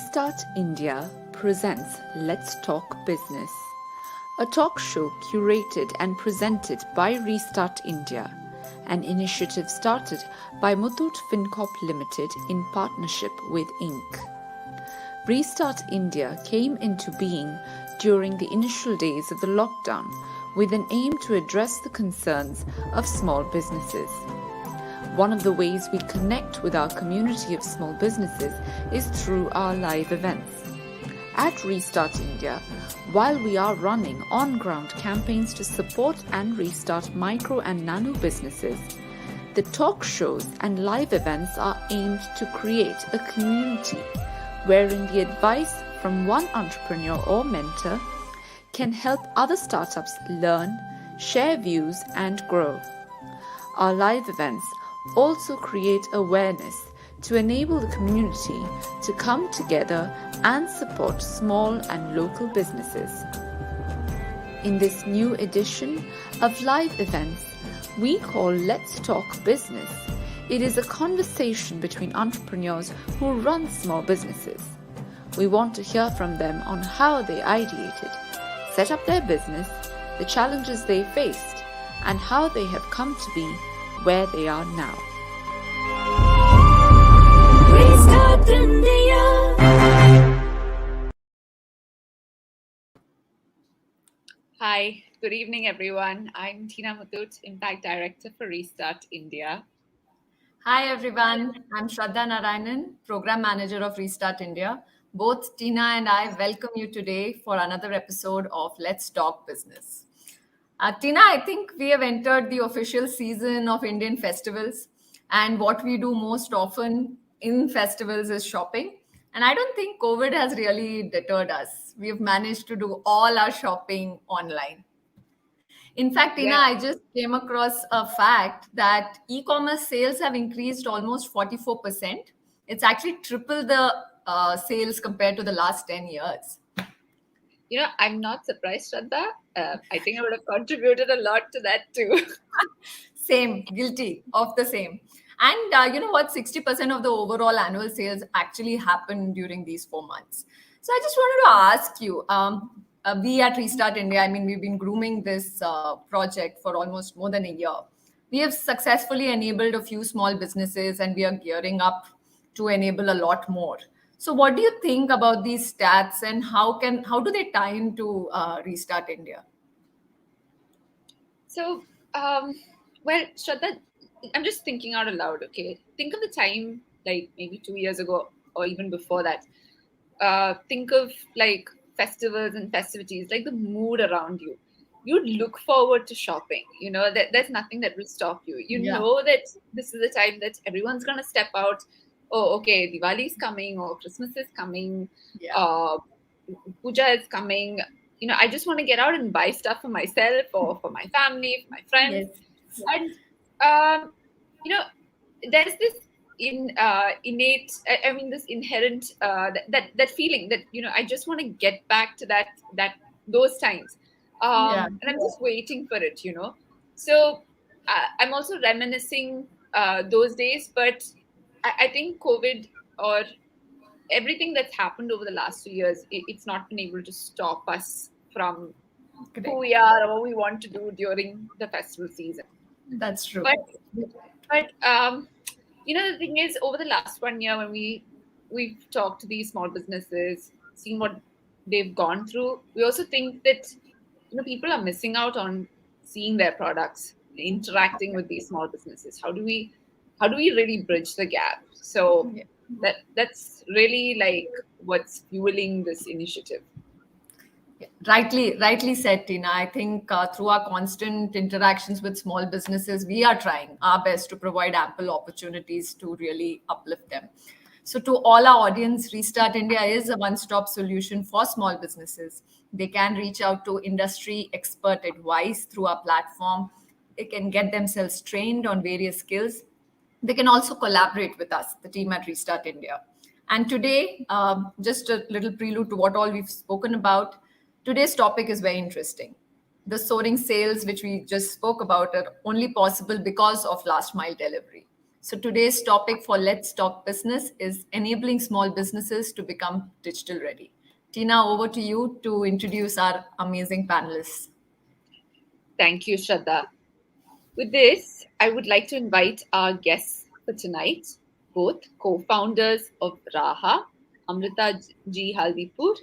Restart India presents Let's Talk Business, a talk show curated and presented by Restart India, an initiative started by Muthoot FinCorp Limited in partnership with Inc. Restart India came into being during the initial days of the lockdown with an aim to address the concerns of small businesses. One of the ways we connect with our community of small businesses is through our live events. At Restart India, while we are running on-ground campaigns to support and restart micro and nano businesses, the talk shows and live events are aimed to create a community wherein the advice from one entrepreneur or mentor can help other startups learn, share views, and grow. Our live events also create awareness to enable the community to come together and support small and local businesses. In this new edition of live events, we call Let's Talk Business. It is a conversation between entrepreneurs who run small businesses. We want to hear from them on how they ideated, set up their business, the challenges they faced, and how they have come to be where they are now. Restart India. Hi, good evening, everyone. I'm Tina Muthoot, Impact Director for Restart India. Hi, everyone. I'm Shraddha Narayanan, Program Manager of Restart India. Both Tina and I welcome you today for another episode of Let's Talk Business. Tina, I think we have entered the official season of Indian festivals, and what we do most often in festivals is shopping. And I don't think COVID has really deterred us. We have managed to do all our shopping online. In fact, Tina, I just came across a fact that e-commerce sales have increased almost 44%. It's actually triple the sales compared to the last 10 years. You know, I'm not surprised, Shraddha. I think I would have contributed a lot to that too. Same, guilty of the same. And you know what? 60% of the overall annual sales actually happen during these 4 months. So I just wanted to ask you, we at Restart India, I mean, we've been grooming this project for almost more than a year. We have successfully enabled a few small businesses and we are gearing up to enable a lot more. So what do you think about these stats and how do they tie into Restart India? So, well, Shraddha, I'm just thinking out aloud, okay? Think of the time, like maybe 2 years ago or even before that. Think of like festivals and festivities, like the mood around you. You'd look forward to shopping. You know, there's nothing that will stop you. You know that this is the time that everyone's going to step out. Oh, okay, Diwali is coming or Christmas is coming. Puja is coming. You know, I just want to get out and buy stuff for myself or for my family, for my friends. Yes. And, you know, there's this innate, I mean, this inherent, that feeling that, you know, I just want to get back to those times. And I'm just waiting for it, you know. So I'm also reminiscing those days, but I think COVID or everything that's happened over the last 2 years, it's not been able to stop us from who we are or what we want to do during the festival season. That's true. But you know, the thing is, over the last 1 year, when we've talked to these small businesses, seen what they've gone through, we also think that, you know, people are missing out on seeing their products, interacting with these small businesses. How do we really bridge the gap? So that's really like what's fueling this initiative. Rightly said, Tina. I think through our constant interactions with small businesses, we are trying our best to provide ample opportunities to really uplift them. So to all our audience, Restart India is a one-stop solution for small businesses. They can reach out to industry expert advice through our platform. They can get themselves trained on various skills. They can also collaborate with us, the team at Restart India. And today, just a little prelude to what all we've spoken about, today's topic is very interesting. The soaring sales, which we just spoke about, are only possible because of last mile delivery. So today's topic for Let's Talk Business is enabling small businesses to become digital ready. Tina, over to you to introduce our amazing panelists. Thank you, Shraddha. With this, I would like to invite our guests for tonight, both co-founders of Raha, Amrita G. Haldipur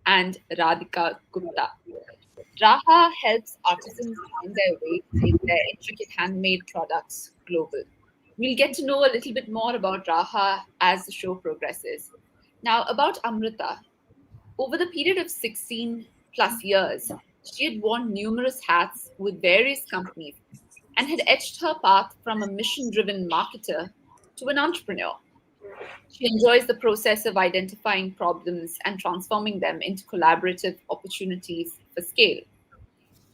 and Radhika Gupta. Raha helps artisans find their way to take their intricate handmade products global. We'll get to know a little bit more about Raha as the show progresses. Now, about Amrita. Over the period of 16 plus years, she had worn numerous hats with various companies and had etched her path from a mission driven marketer to an entrepreneur. She enjoys the process of identifying problems and transforming them into collaborative opportunities for scale.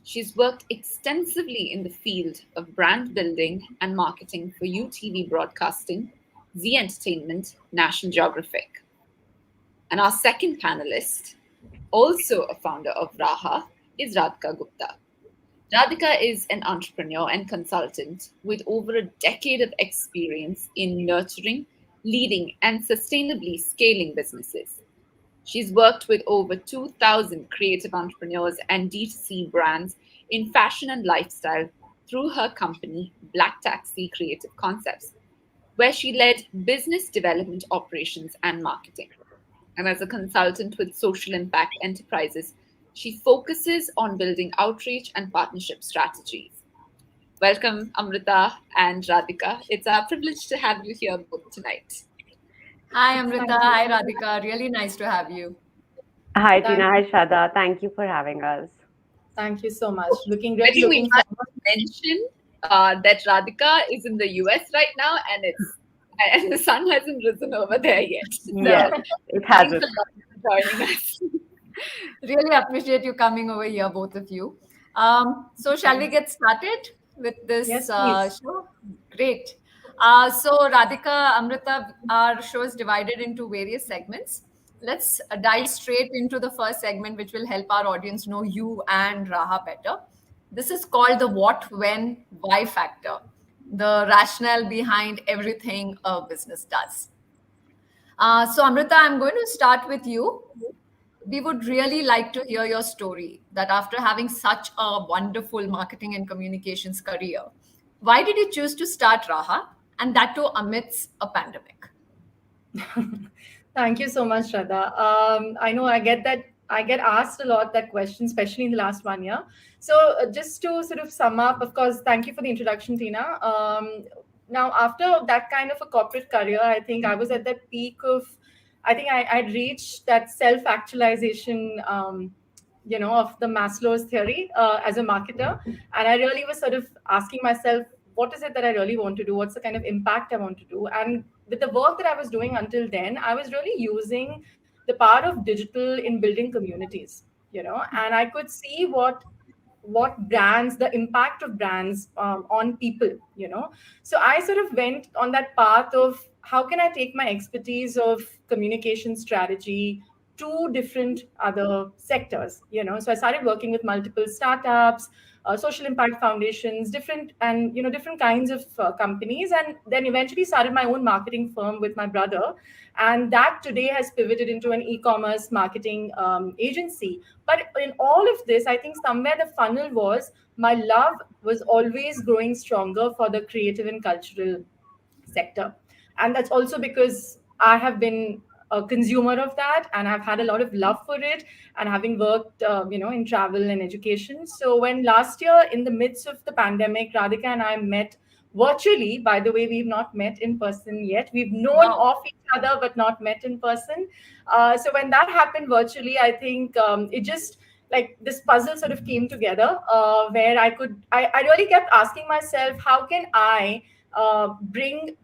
She's worked extensively in the field of brand building and marketing for UTV Broadcasting, Z Entertainment, National Geographic. And our second panelist, also a founder of Raha, is Radhika Gupta. Radhika is an entrepreneur and consultant with over a decade of experience in nurturing, leading, and sustainably scaling businesses. She's worked with over 2,000 creative entrepreneurs and D2C brands in fashion and lifestyle through her company, Black Taxi Creative Concepts, where she led business development operations and marketing. And as a consultant with social impact enterprises, she focuses on building outreach and partnership strategies. Welcome, Amrita and Radhika. It's our privilege to have you here both tonight. Hi, Amrita. Hi, Radhika. Really nice to have you. Hi, Thank, Tina. Hi, Shraddha. Thank you for having us. thank you so much. I think we Looking must forward. mention that Radhika is in the US right now, and the sun hasn't risen over there yet. So Yes, it thanks hasn't. a lot for joining us. Really appreciate you coming over here, both of you. So, shall we get started with this Yes, please. show? Great. So, Radhika, Amrita, our show is divided into various segments. Let's dive straight into the first segment, which will help our audience know you and Raha better. This is called the what, when, why factor, the rationale behind everything a business does. So, Amrita, I'm going to start with you. We would really like to hear your story that after having such a wonderful marketing and communications career, why did you choose to start Raha and that too amidst a pandemic? Thank you so much, Shraddha. I know I get asked a lot that question, especially in the last 1 year. So just to sort of sum up, of course, thank you for the introduction, Tina. Now, after that kind of a corporate career, I think I was at that peak of, I think I'd reached that self-actualization, of the Maslow's theory as a marketer. And I really was sort of asking myself, what is it that I really want to do? What's the kind of impact I want to do? And with the work that I was doing until then, I was really using the power of digital in building communities, and I could see what brands, the impact of brands on people. So I sort of went on that path of how can I take my expertise of communication strategy to different other sectors. So I started working with multiple startups, social impact foundations, different kinds of companies, and then eventually started my own marketing firm with my brother, and that today has pivoted into an e-commerce marketing agency. But in all of this, I think somewhere the funnel was my love was always growing stronger for the creative and cultural sector. And that's also because I have been a consumer of that, and I've had a lot of love for it, and having worked in travel and education. So when last year, in the midst of the pandemic, Radhika and I met virtually. By the way, we've not met in person yet. We've known Wow. of each other but not met in person. So when that happened virtually, I think it just, like, this puzzle sort of came together, where I really kept asking myself, how can I bring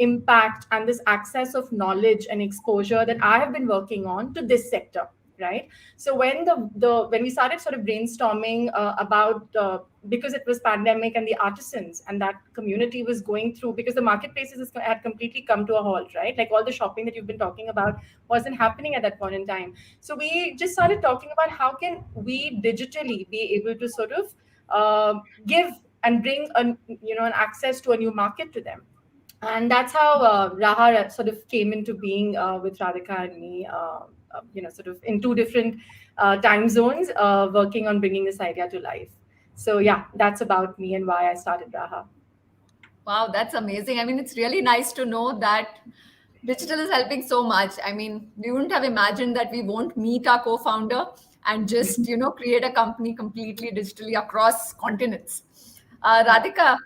impact and this access of knowledge and exposure that I have been working on to this sector, right? So when when we started sort of brainstorming about because it was pandemic and the artisans and that community was going through, because the marketplaces had completely come to a halt, right? Like all the shopping that you've been talking about wasn't happening at that point in time. So we just started talking about how can we digitally be able to sort of give and bring an access to a new market to them. And that's how Raha sort of came into being with Radhika and me. Sort of in two different time zones, working on bringing this idea to life. So yeah, that's about me and why I started Raha. Wow, that's amazing. I mean, it's really nice to know that digital is helping so much. I mean, we wouldn't have imagined that we won't meet our co-founder and just, create a company completely digitally across continents. Yeah. Radhika,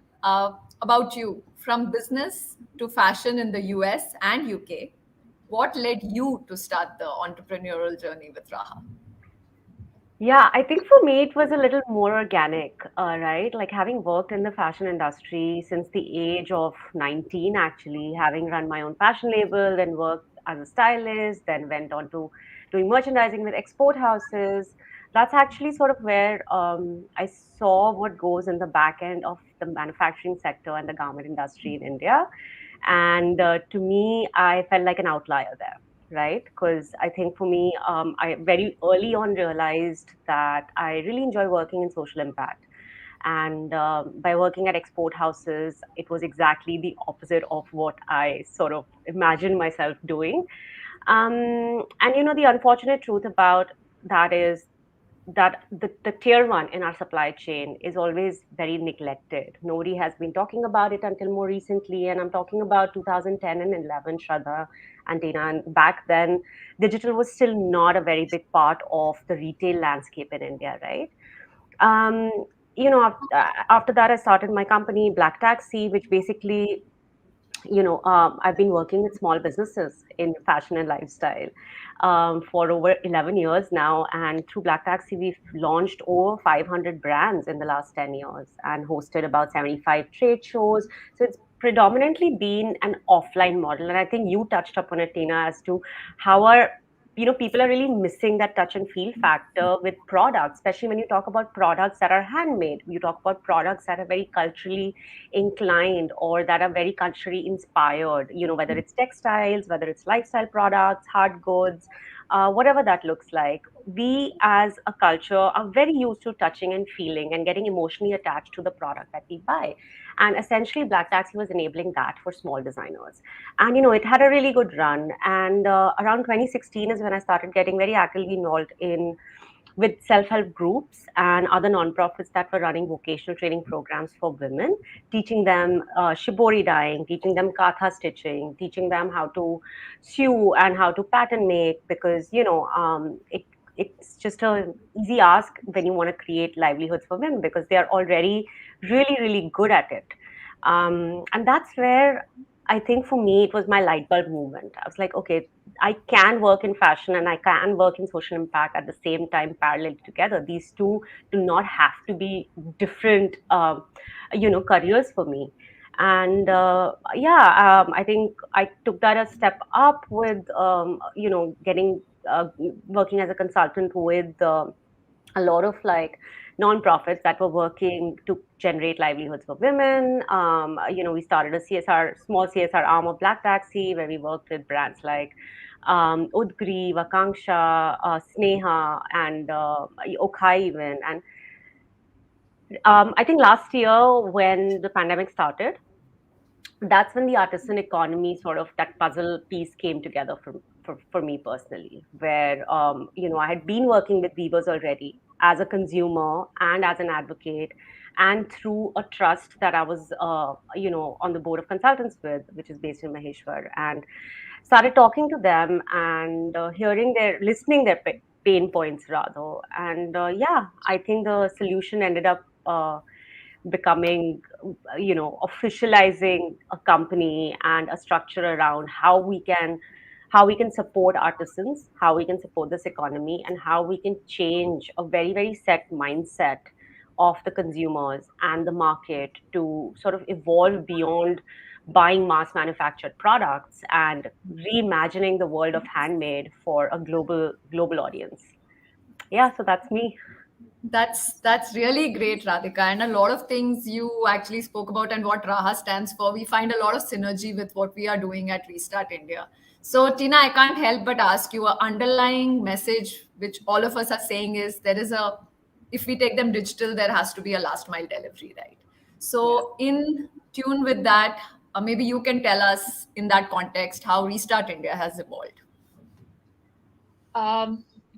about you, from business to fashion in the US and UK, what led you to start the entrepreneurial journey with Raha? Yeah, I think for me it was a little more organic, right? Like having worked in the fashion industry since the age of 19, actually, having run my own fashion label, then worked as a stylist, then went on to doing merchandising with export houses. That's actually sort of where I saw what goes in the back end of the manufacturing sector and the garment industry in India. And to me, I felt like an outlier there, right? Because I think for me, I very early on realized that I really enjoy working in social impact. And by working at export houses, it was exactly the opposite of what I sort of imagined myself doing. And the unfortunate truth about that is that the tier one in our supply chain is always very neglected. Nobody has been talking about it until more recently. And I'm talking about 2010 and 11, Shraddha and Tina. And back then, digital was still not a very big part of the retail landscape in India, right? Um, after that, I started my company, Black Taxi, which basically I've been working with small businesses in fashion and lifestyle for over 11 years now. And through Black Taxi, we've launched over 500 brands in the last 10 years and hosted about 75 trade shows. So it's predominantly been an offline model. And I think you touched upon it, Tina, as to how people are really missing that touch and feel factor with products, especially when you talk about products that are handmade. You talk about products that are very culturally inclined or that are very culturally inspired, whether it's textiles, whether it's lifestyle products, hard goods, whatever that looks like. We as a culture are very used to touching and feeling and getting emotionally attached to the product that we buy. And essentially, Black Taxi was enabling that for small designers. And, it had a really good run. And around 2016 is when I started getting very actively involved in with self-help groups and other nonprofits that were running vocational training programs for women, teaching them shibori dyeing, teaching them katha stitching, teaching them how to sew and how to pattern make, because it's just a easy ask when you want to create livelihoods for women because they are already really really good at it. And that's where I think for me it was my light bulb movement. I was like, okay, I can work in fashion and I can work in social impact at the same time, parallel together. These two do not have to be different, careers for me. And I think I took that a step up with, getting working as a consultant with a lot of like nonprofits that were working to generate livelihoods for women. We started a small CSR arm of Black Taxi, where we worked with brands like Udgri, Vakanksha, Sneha, and Okai even. And I think last year when the pandemic started, that's when the artisan economy sort of that puzzle piece came together for me personally, where I had been working with weavers already as a consumer and as an advocate, and through a trust that I was on the board of consultants with, which is based in Maheshwar, and started talking to them and listening their pain points rather. And I think the solution ended up becoming, officializing a company and a structure around how we can support artisans, how we can support this economy, and how we can change a very very set mindset of the consumers and the market to sort of evolve beyond buying mass manufactured products and reimagining the world of handmade for a global audience. Yeah, so that's me. That's really great, Radhika. And a lot of things you actually spoke about and what Raha stands for, we find a lot of synergy with what we are doing at Restart India. So, Tina, I can't help but ask you a underlying message which all of us are saying is if we take them digital, there has to be a last mile delivery, right? Yeah. So, in tune with that, Maybe you can tell us in that context how Restart India has evolved.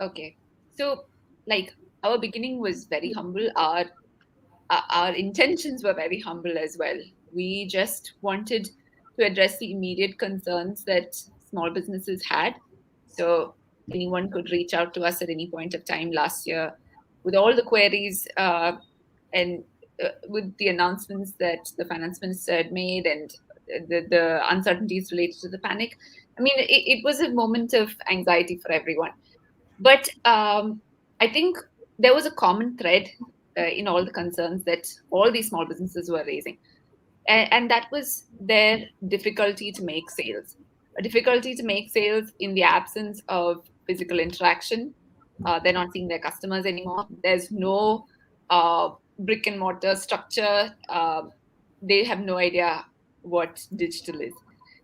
Okay. So, like, our beginning was very humble. Our intentions were very humble as well. We just wanted to address the immediate concerns that small businesses had. So anyone could reach out to us at any point of time last year with all the queries, and with the announcements that the finance minister had made, and the uncertainties related to the panic. I mean, it was a moment of anxiety for everyone. But I think there was a common thread in all the concerns that all these small businesses were raising. And that was their difficulty to make sales. A difficulty to make sales in the absence of physical interaction. They're not seeing their customers anymore. There's no brick and mortar structure. They have no idea what digital is.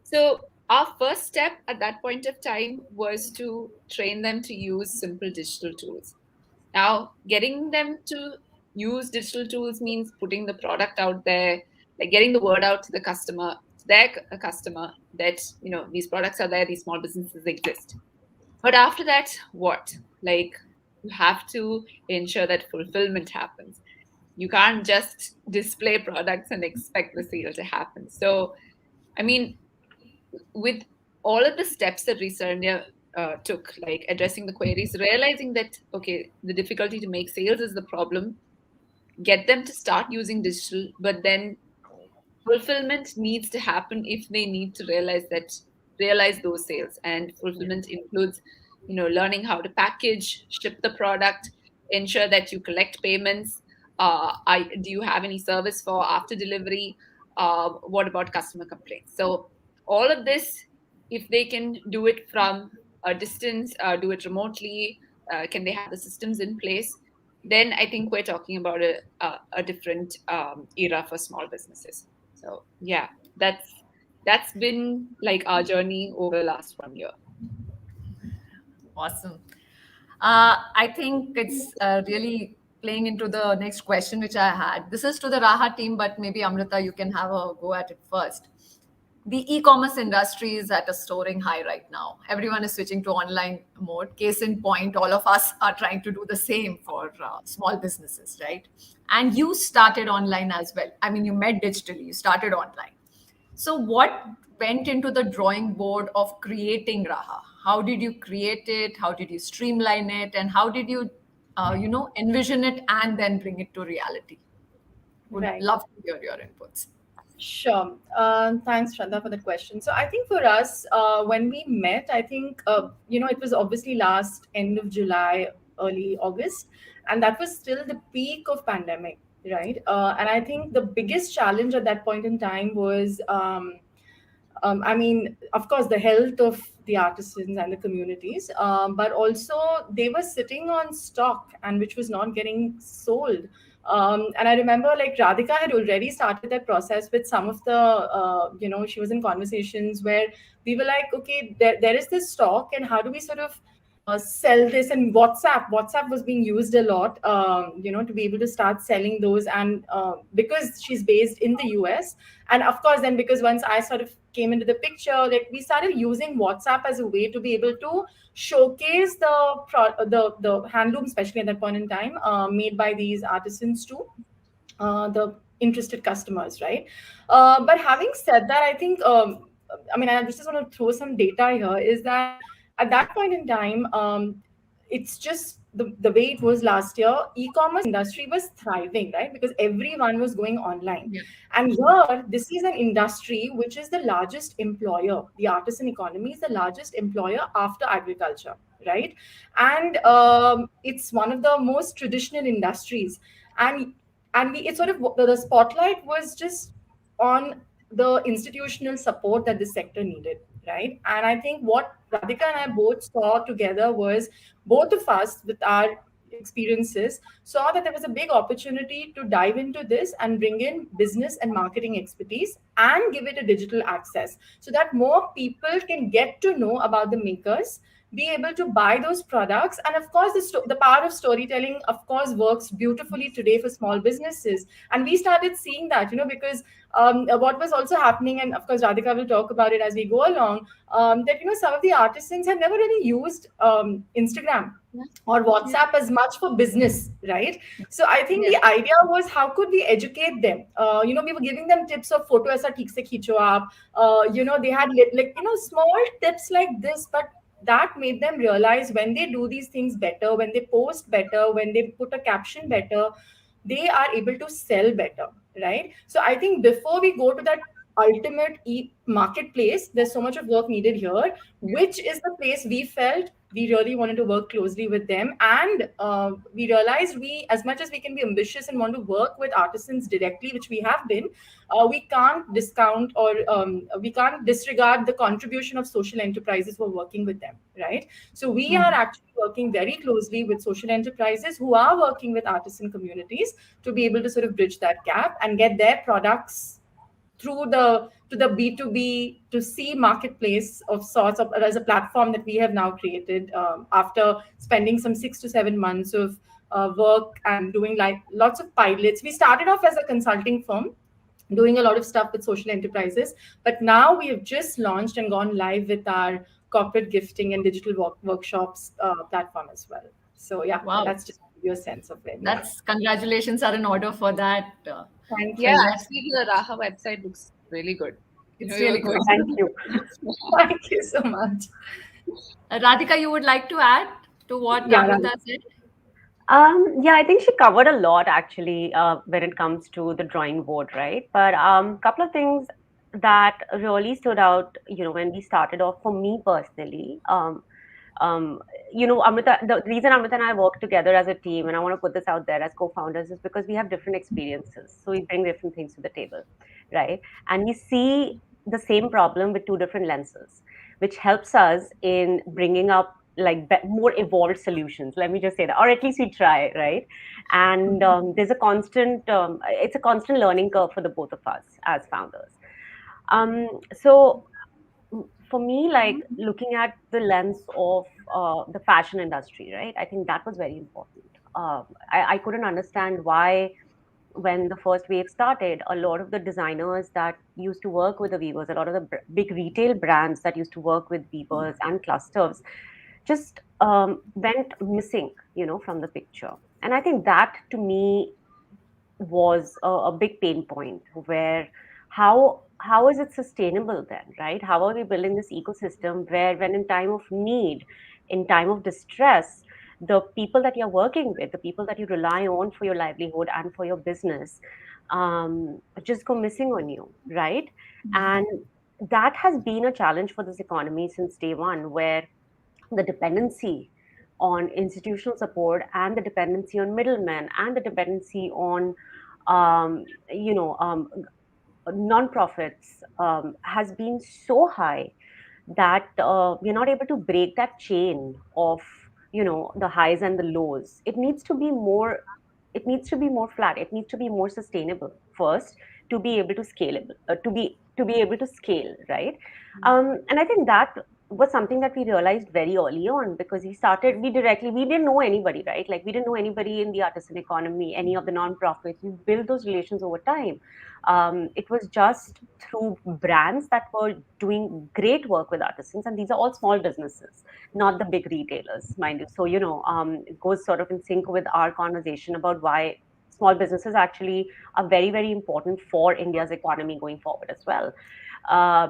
So our first step at that point of time was to train them to use simple digital tools. Now, getting them to use digital tools means putting the product out there, like getting the word out to the customer, to their customer, that these products are there, these small businesses exist. But after that, what? Like, you have to ensure that fulfillment happens. You can't just display products and expect the sale to happen. So, I mean, with all of the steps that Restart India took, like addressing the queries, realizing that, okay, the difficulty to make sales is the problem, get them to start using digital, but then fulfillment needs to happen if they need to realize those sales. And fulfillment includes learning how to package, ship the product, ensure that you collect payments. Do you have any service for after delivery? What about customer complaints? So all of this, if they can do it from a distance, do it remotely, can they have the systems in place, then I think we're talking about a different era for small businesses. So yeah, that's been like our journey over the last 1 year. Awesome. I think it's really playing into the next question which I had. This is to the Raha team, but maybe Amrita, you can have a go at it first. The e-commerce industry is at a soaring high right now. Everyone is switching to online mode. Case in point, all of us are trying to do the same for small businesses, right? And you started online as well. I mean, you met digitally, you started online. So what went into the drawing board of creating Raha? How did you create it? How did you streamline it? And how did you, envision it and then bring it to reality? Would Right. love to hear your inputs. Sure. Thanks, Shraddha, for the question. So I think for us, when we met, I think, it was obviously last end of July, early August, and that was still the peak of pandemic, right? And I think the biggest challenge at that point in time was, I mean, of course, the health of the artisans and the communities, but also they were sitting on stock and which was not getting sold. And I remember like Radhika had already started that process with some of the, she was in conversations where we were like, okay, there is this stock, and how do we sort of sell this? And WhatsApp was being used a lot, to be able to start selling those. And because she's based in the US, and of course, then because once I sort of came into the picture, like we started using WhatsApp as a way to be able to showcase the handloom, especially at that point in time, made by these artisans to the interested customers, right? But having said that, I think, I mean, I just want to throw some data here, is that at that point in time, it's just the way it was last year, e-commerce industry was thriving, right? Because everyone was going online. Yeah. And here, this is an industry which is the largest employer. The artisan economy is the largest employer after agriculture, right? And it's one of the most traditional industries. And it sort of, the spotlight was just on the institutional support that the sector needed, right? And I think what Radhika and I both saw together was, both of us with our experiences saw that there was a big opportunity to dive into this and bring in business and marketing expertise and give it a digital access so that more people can get to know about the makers, be able to buy those products. And of course, the power of storytelling, of course, works beautifully today for small businesses. And we started seeing that, because what was also happening, and of course, Radhika will talk about it as we go along, that, some of the artisans had never really used Instagram Yeah. or Yeah. WhatsApp as much for business, right? So I think Yes. the idea was, how could we educate them? We were giving them tips of photo aisa theek se khicho aap. They had like, small tips like this, but that made them realize when they do these things better, when they post better, when they put a caption better, they are able to sell better, right? So I think before we go to that ultimate marketplace, there's so much of work needed here, which is the place we felt we really wanted to work closely with them. And we realized, we, as much as we can be ambitious and want to work with artisans directly, which we have been, we can't discount, or we can't disregard the contribution of social enterprises who are working with them, right? So we are actually working very closely with social enterprises who are working with artisan communities to be able to sort of bridge that gap and get their products through the to the B2B to C marketplace of sorts, of as a platform that we have now created, after spending some 6 to 7 months of work and doing like lots of pilots. We started off as a consulting firm doing a lot of stuff with social enterprises, but now we have just launched and gone live with our corporate gifting and digital workshops platform as well. So yeah, Wow. that's just to give you a sense of where we are. That's congratulations are in order for that. Thank Yeah, you. Yes, actually, the Raha website looks really good. it's You were really good. good. Thank you. Thank you so much. Radhika, you would like to add to what Yeah, Amrita said? Yeah, I think she covered a lot actually when it comes to the drawing board, right? But couple of things that really stood out, when we started off for me personally. Um, Amrita, the reason Amrita and I work together as a team, and I want to put this out there as co-founders, is because we have different experiences. So we bring different things to the table, right? And we see the same problem with two different lenses, which helps us in bringing up like more evolved solutions. Let me just say that, or at least we try, right? And it's a constant learning curve for the both of us as founders. So for me, like looking at the lens of the fashion industry, right? I think that was very important. I couldn't understand why, when the first wave started, a lot of the designers that used to work with the weavers, a lot of the big retail brands that used to work with weavers and clusters, just went missing, from the picture. And I think that to me was a big pain point, where how is it sustainable then, right? How are we building this ecosystem where, when in time of need, in time of distress, the people that you're working with, the people that you rely on for your livelihood and for your business, just go missing on you, right? And that has been a challenge for this economy since day one, where the dependency on institutional support, and the dependency on middlemen, and the dependency on um, you know um, non-profits has been so high that we're not able to break that chain of the highs and the lows. It needs to be more flat. It needs to be more sustainable first, to be able to scalable, to be able to scale, right? And I think that was something that we realized very early on, because we didn't know anybody, right? Like, we didn't know anybody in the artisan economy, any of the non-profits. We built those relations over time. It was just through brands that were doing great work with artisans, and these are all small businesses, not the big retailers, mind you. So, it goes sort of in sync with our conversation about why small businesses actually are very, very important for India's economy going forward as well,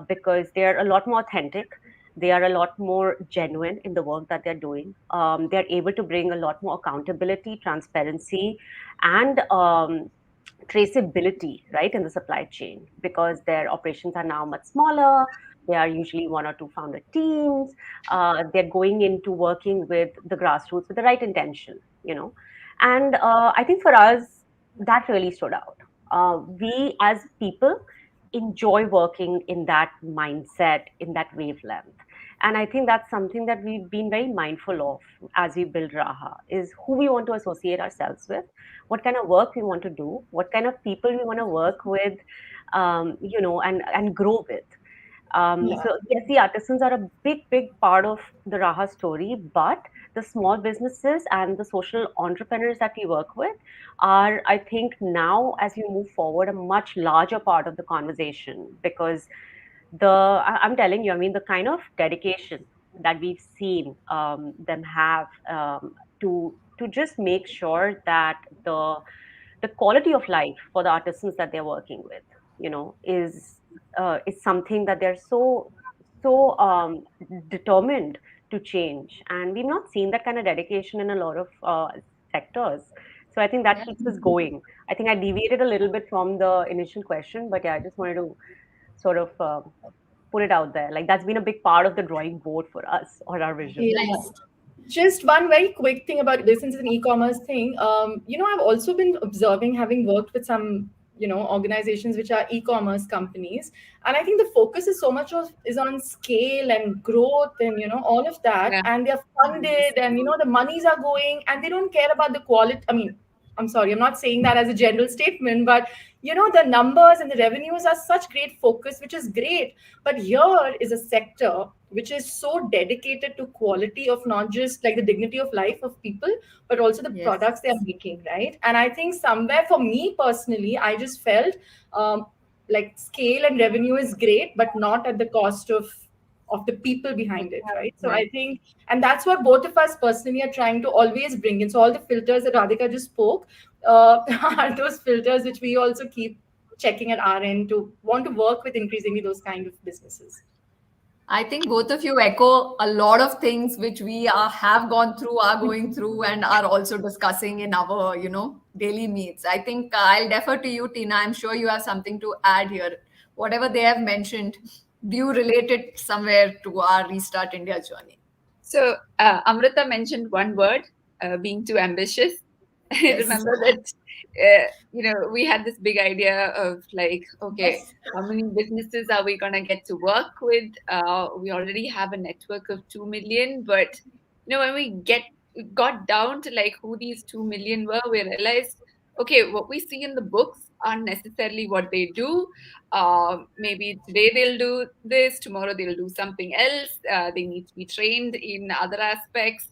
because they're a lot more authentic. They are a lot more genuine in the work that they're doing. They're able to bring a lot more accountability, transparency, and traceability, right, in the supply chain, because their operations are now much smaller. They are usually one or two founder teams. They're going into working with the grassroots with the right intention, and I think for us, that really stood out. We as people enjoy working in that mindset, in that wavelength. And I think that's something that we've been very mindful of as we build Raha, is who we want to associate ourselves with, what kind of work we want to do, what kind of people we want to work with, and grow with. Yeah. So yes, the artisans are a big part of the Raha story, but the small businesses and the social entrepreneurs that we work with are, I think, now as we move forward, a much larger part of the conversation because I'm telling you, I mean, the kind of dedication that we've seen them have to just make sure that the quality of life for the artisans that they're working with, is something that they're so determined to change, and we've not seen that kind of dedication in a lot of sectors. So I think that Yeah. keeps us going. I think I deviated a little bit from the initial question, but yeah, I just wanted to sort of put it out there. Like that's been a big part of the drawing board for us or our vision. Yeah. Nice. Just one very quick thing about this, since it's an e-commerce thing. I've also been observing, having worked with some, organizations which are e-commerce companies, and I think the focus is so much is on scale and growth and all of that, Yeah. and they're funded, and the monies are going, and they don't care about the quality. I mean, I'm sorry, I'm not saying that as a general statement, but the numbers and the revenues are such great focus, which is great. But here is a sector which is so dedicated to quality of not just like the dignity of life of people, but also the Yes. products they are making, right? And I think somewhere for me personally, I just felt like scale and revenue is great, but not at the cost of the people behind it, right? So Right. I think, and that's what both of us personally are trying to always bring in. So all the filters that Radhika just spoke are those filters which we also keep checking at our end to want to work with increasingly those kind of businesses. I think both of you echo a lot of things which we have gone through, are going through, and are also discussing in our, daily meets. I think I'll defer to you, Tina. I'm sure you have something to add here. Whatever they have mentioned, do you relate it somewhere to our Restart India journey? So Amrita mentioned one word, being too ambitious. I Yes. remember that we had this big idea of like, okay, Yes. how many businesses are we gonna get to work with? We already have a network of 2 million, but when we got down to like who these 2 million were, we realized, okay, what we see in the books aren't necessarily what they do. Maybe today they'll do this, tomorrow they'll do something else. They need to be trained in other aspects.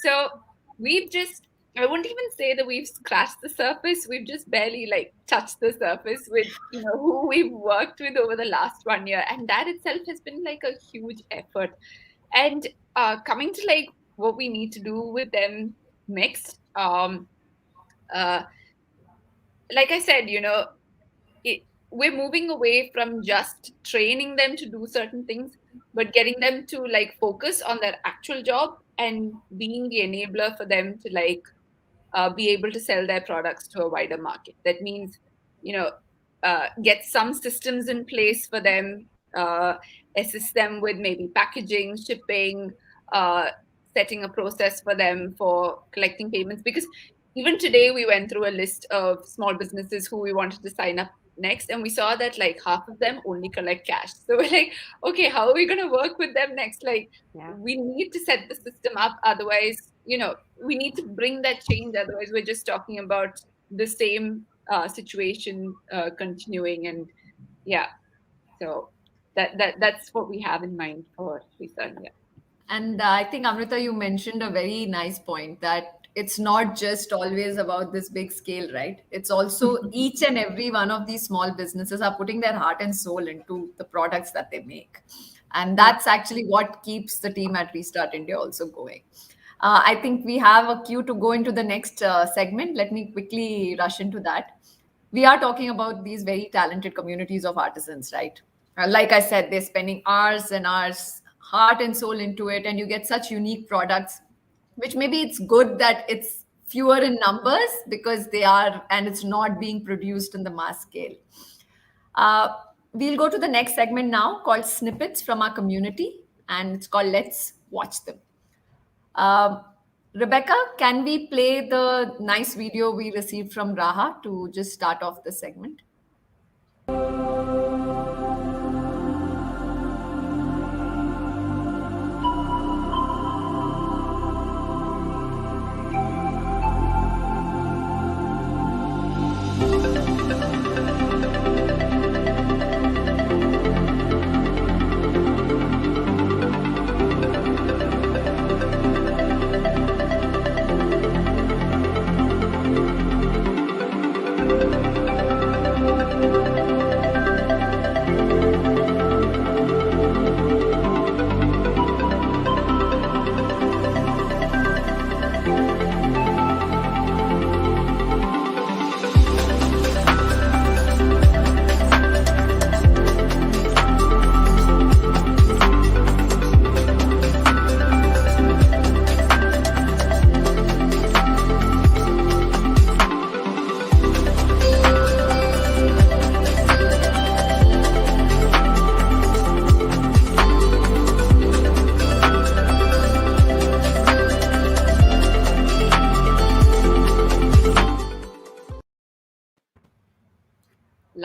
So we've just, I wouldn't even say that we've scratched the surface. We've just barely like touched the surface with, who we've worked with over the last 1 year. And that itself has been like a huge effort. And coming to like what we need to do with them next, uh, like I said, we're moving away from just training them to do certain things, but getting them to like focus on their actual job and being the enabler for them to like be able to sell their products to a wider market. That means, get some systems in place for them, assist them with maybe packaging, shipping, uh, setting a process for them for collecting payments. Because even today, we went through a list of small businesses who we wanted to sign up next, and we saw that like half of them only collect cash. So we're like, okay, how are we going to work with them next? Like, Yeah. we need to set the system up, otherwise, we need to bring that change, otherwise we're just talking about the same situation continuing. And yeah, so that's what we have in mind for Lisa. Yeah. And I think, Amrita, you mentioned a very nice point that it's not just always about this big scale, right? It's also each and every one of these small businesses are putting their heart and soul into the products that they make. And that's actually what keeps the team at Restart India also going. I think we have a cue to go into the next segment. Let me quickly rush into that. We are talking about these very talented communities of artisans, right? Like I said, they're spending hours and hours, heart and soul into it, and you get such unique products, which maybe it's good that it's fewer in numbers because they are, and it's not being produced in the mass scale. Uh, we'll go to the next segment now called Snippets from Our Community, and it's called Let's Watch Them. Um, Rebecca, can we play the nice video we received from Raha to just start off the segment?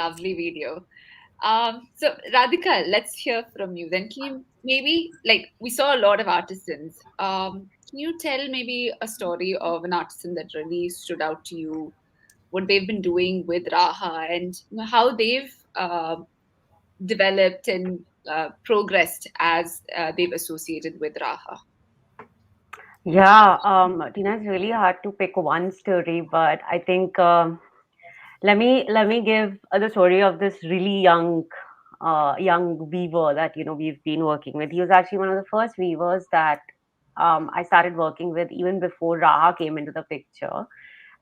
lovely video. So Radhika, let's hear from you. Then can you maybe like we saw a lot of artisans. Can you tell maybe a story of an artisan that really stood out to you? What they've been doing with Raha and how they've developed and progressed as they've associated with Raha. Yeah, Tina, it's really hard to pick one story, but I think let me give the story of this really young weaver that we've been working with. He was actually one of the first weavers that I started working with even before Raha came into the picture.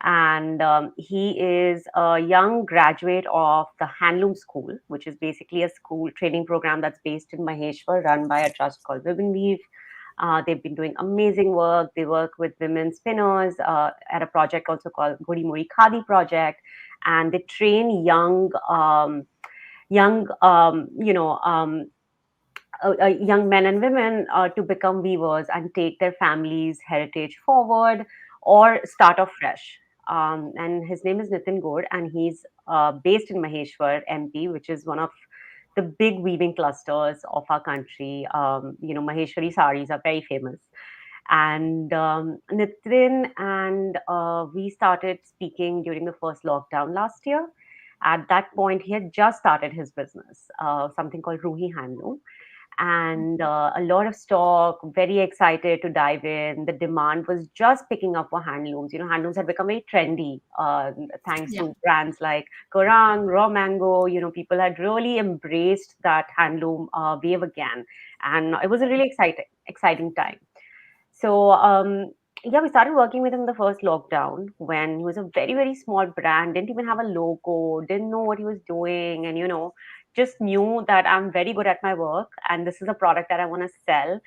And he is a young graduate of the Handloom School, which is basically a school training program that's based in Maheshwar, run by a trust called Women Weave. They've been doing amazing work. They work with women spinners at a project also called Godi Mori Khadi Project, and they train young men and women to become weavers and take their family's heritage forward or start off fresh. And his name is Nitin Gaur, and he's based in Maheshwar, MP, which is one of the big weaving clusters of our country. Maheshwari saris are very famous. And Nitin and we started speaking during the first lockdown last year. At that point, he had just started his business, something called Ruhi Handloom, and a lot of stock, very excited to dive in. The demand was just picking up for handlooms. Handlooms had become very trendy, thanks Yeah. to brands like Korang, Raw Mango. People had really embraced that handloom wave again, and it was a really exciting time. So yeah, we started working with him in the first lockdown when he was a very, very small brand, didn't even have a logo, didn't know what he was doing, and just knew that I'm very good at my work and this is a product that I want to sell.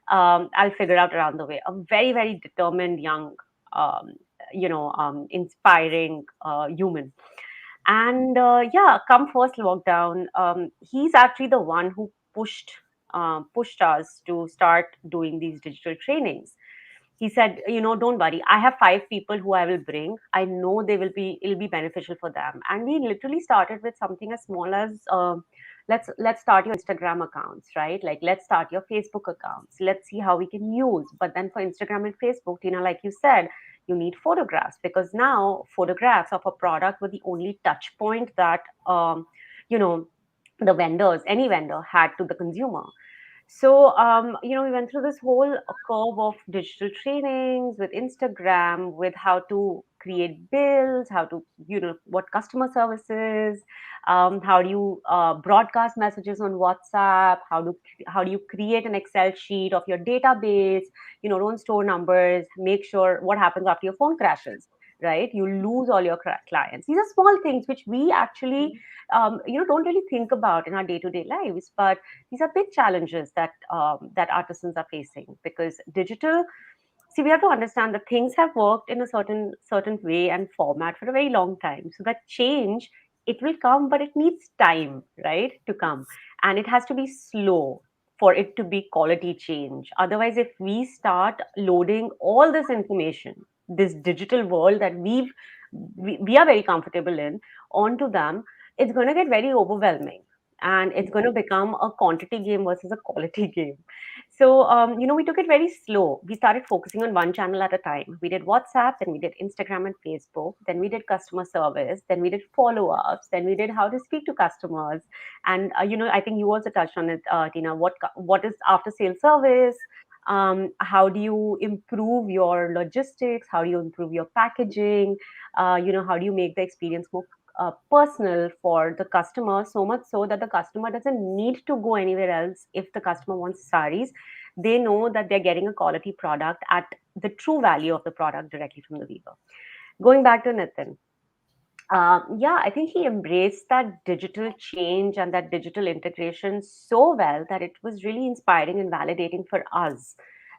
I'll figure out around the way. A very, very determined young, um, inspiring human. And yeah, come first lockdown, he's actually the one who pushed us to start doing these digital trainings. He said, don't worry, I have 5 people who I will bring. I know it'll be beneficial for them. And we literally started with something as small as let's start your Instagram accounts, right? Like, let's start your Facebook accounts. Let's see how we can use. But then for Instagram and Facebook, like you said, you need photographs, because now photographs of a product were the only touch point that you know the vendors, any vendor, had to the consumer. So, we went through this whole curve of digital trainings with Instagram, with how to create bills, how to, what customer services, how do you broadcast messages on WhatsApp, how do you create an Excel sheet of your database, don't store numbers, make sure what happens after your phone crashes, right? You lose all your clients. These are small things which we actually, don't really think about in our day-to-day lives, but these are big challenges that artisans are facing, because digital, see, we have to understand that things have worked in a certain way and format for a very long time. So that change, it will come, but it needs time, right, to come, and it has to be slow for it to be quality change. Otherwise, if we start loading all this information, this digital world that we are very comfortable in, onto them, it's going to get very overwhelming, and it's going to become a quantity game versus a quality game. So, we took it very slow. We started focusing on one channel at a time. We did WhatsApp, then we did Instagram and Facebook, then we did customer service, then we did follow ups, then we did how to speak to customers. And, I think you also touched on it, Tina. What is after sale service? How do you improve your logistics? How do you improve your packaging? How do you make the experience more personal for the customer, so much so that the customer doesn't need to go anywhere else. If the customer wants saris, they know that they're getting a quality product at the true value of the product directly from the weaver. Going back to Nitin, yeah, I think he embraced that digital change and that digital integration so well that it was really inspiring and validating for us,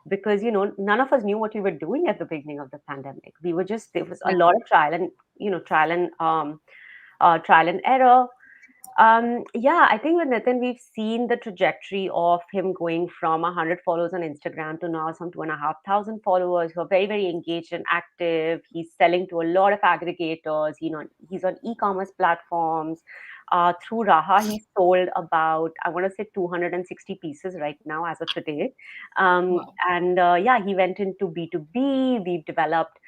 because none of us knew what we were doing at the beginning of the pandemic. We were just, there was a lot of trial and error. Yeah, I think with Nitin, we've seen the trajectory of him going from 100 followers on Instagram to now some 2,500 followers who are very, very engaged and active. He's selling to a lot of aggregators. He's on e-commerce platforms. Through Raha, he sold about, I want to say, 260 pieces right now as of today. Wow. And yeah, he went into B2B. We've developed,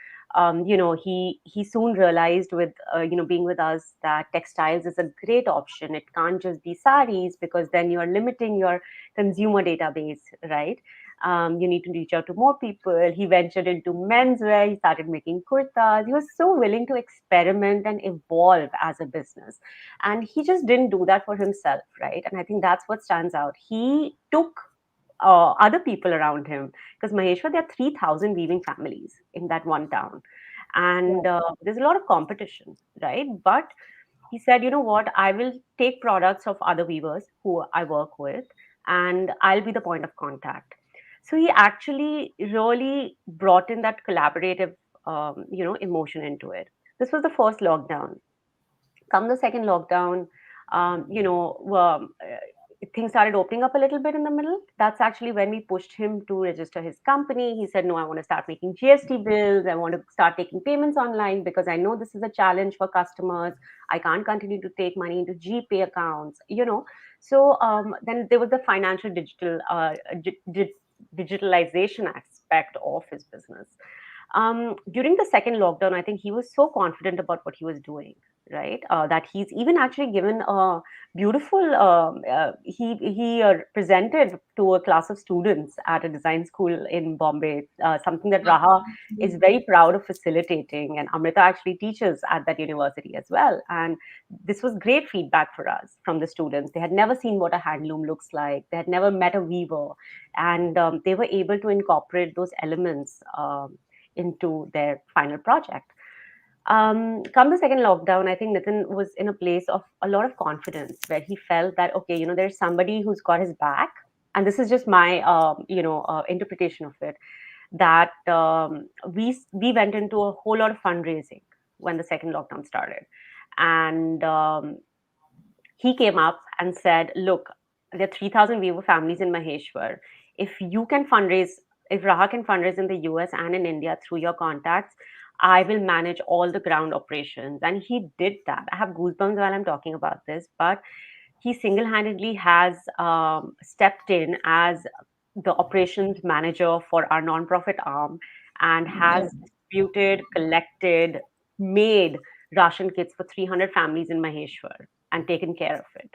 he soon realized with, being with us that textiles is a great option. It can't just be saris because then you're limiting your consumer database, right? You need to reach out to more people. He ventured into menswear. He started making kurtas. He was so willing to experiment and evolve as a business. And he just didn't do that for himself, right? And I think that's what stands out. He took other people around him, because Maheshwar, there are 3,000 weaving families in that one town. And there's a lot of competition, right? But he said, you know what, I will take products of other weavers who I work with, and I'll be the point of contact. So he actually really brought in that collaborative, emotion into it. This was the first lockdown. Come the second lockdown, things started opening up a little bit in the middle. That's actually when we pushed him to register his company. He said, no, I want to start making GST bills. I want to start taking payments online because I know this is a challenge for customers. I can't continue to take money into GPay accounts, So then there was the financial digitalization aspect of his business. During the second lockdown, I think he was so confident about what he was doing, right? That he's even actually given a beautiful. He presented to a class of students at a design school in Bombay. Something that Raha is very proud of facilitating, and Amrita actually teaches at that university as well. And this was great feedback for us from the students. They had never seen what a handloom looks like. They had never met a weaver, and they were able to incorporate those elements into their final project. Come the second lockdown, I think Nitin was in a place of a lot of confidence where he felt that, okay, there's somebody who's got his back. And this is just my, interpretation of it, that we went into a whole lot of fundraising when the second lockdown started. And he came up and said, look, there are 3,000 weaver families in Maheshwar. If you can fundraise, if Raha can fundraise in the US and in India through your contacts, I will manage all the ground operations. And he did that. I have goosebumps while I'm talking about this, but he single-handedly has stepped in as the operations manager for our nonprofit arm and has distributed, collected, made ration kits for 300 families in Maheshwar and taken care of it.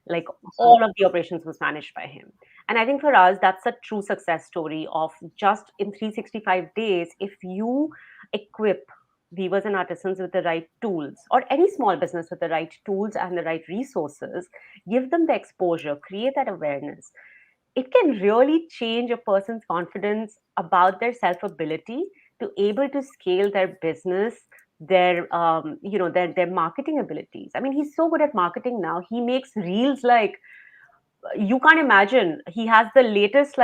Like, all of the operations was managed by him. And I think for us, that's a true success story of just in 365 days, if you equip weavers and artisans with the right tools, or any small business with the right tools and the right resources, give them the exposure, create that awareness, it can really change a person's confidence about their self ability to able to scale their business, their marketing abilities. I mean, he's so good at marketing now. He makes reels like, you can't imagine. He has the latest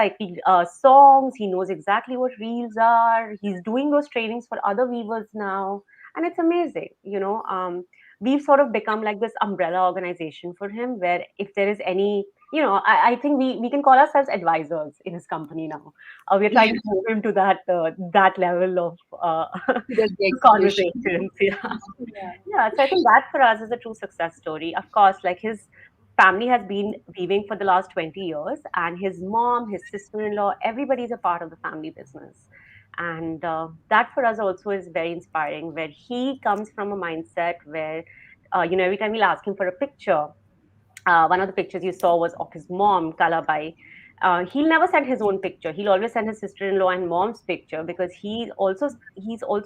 songs. He knows exactly what reels are. He's doing those trainings for other weavers now, and it's amazing. We've sort of become like this umbrella organization for him, where if there is any, I think we can call ourselves advisors in his company now. We're trying to move him to that level of That's the execution. conversations. Yeah. Yeah. Yeah, so I think that for us is a true success story. Of course, like, his family has been weaving for the last 20 years, and his mom, his sister-in-law, everybody's a part of the family business. And that for us also is very inspiring, where he comes from a mindset where, every time we'll ask him for a picture, one of the pictures you saw was of his mom, Kalabai. He'll never send his own picture. He'll always send his sister-in-law and mom's picture, because he's also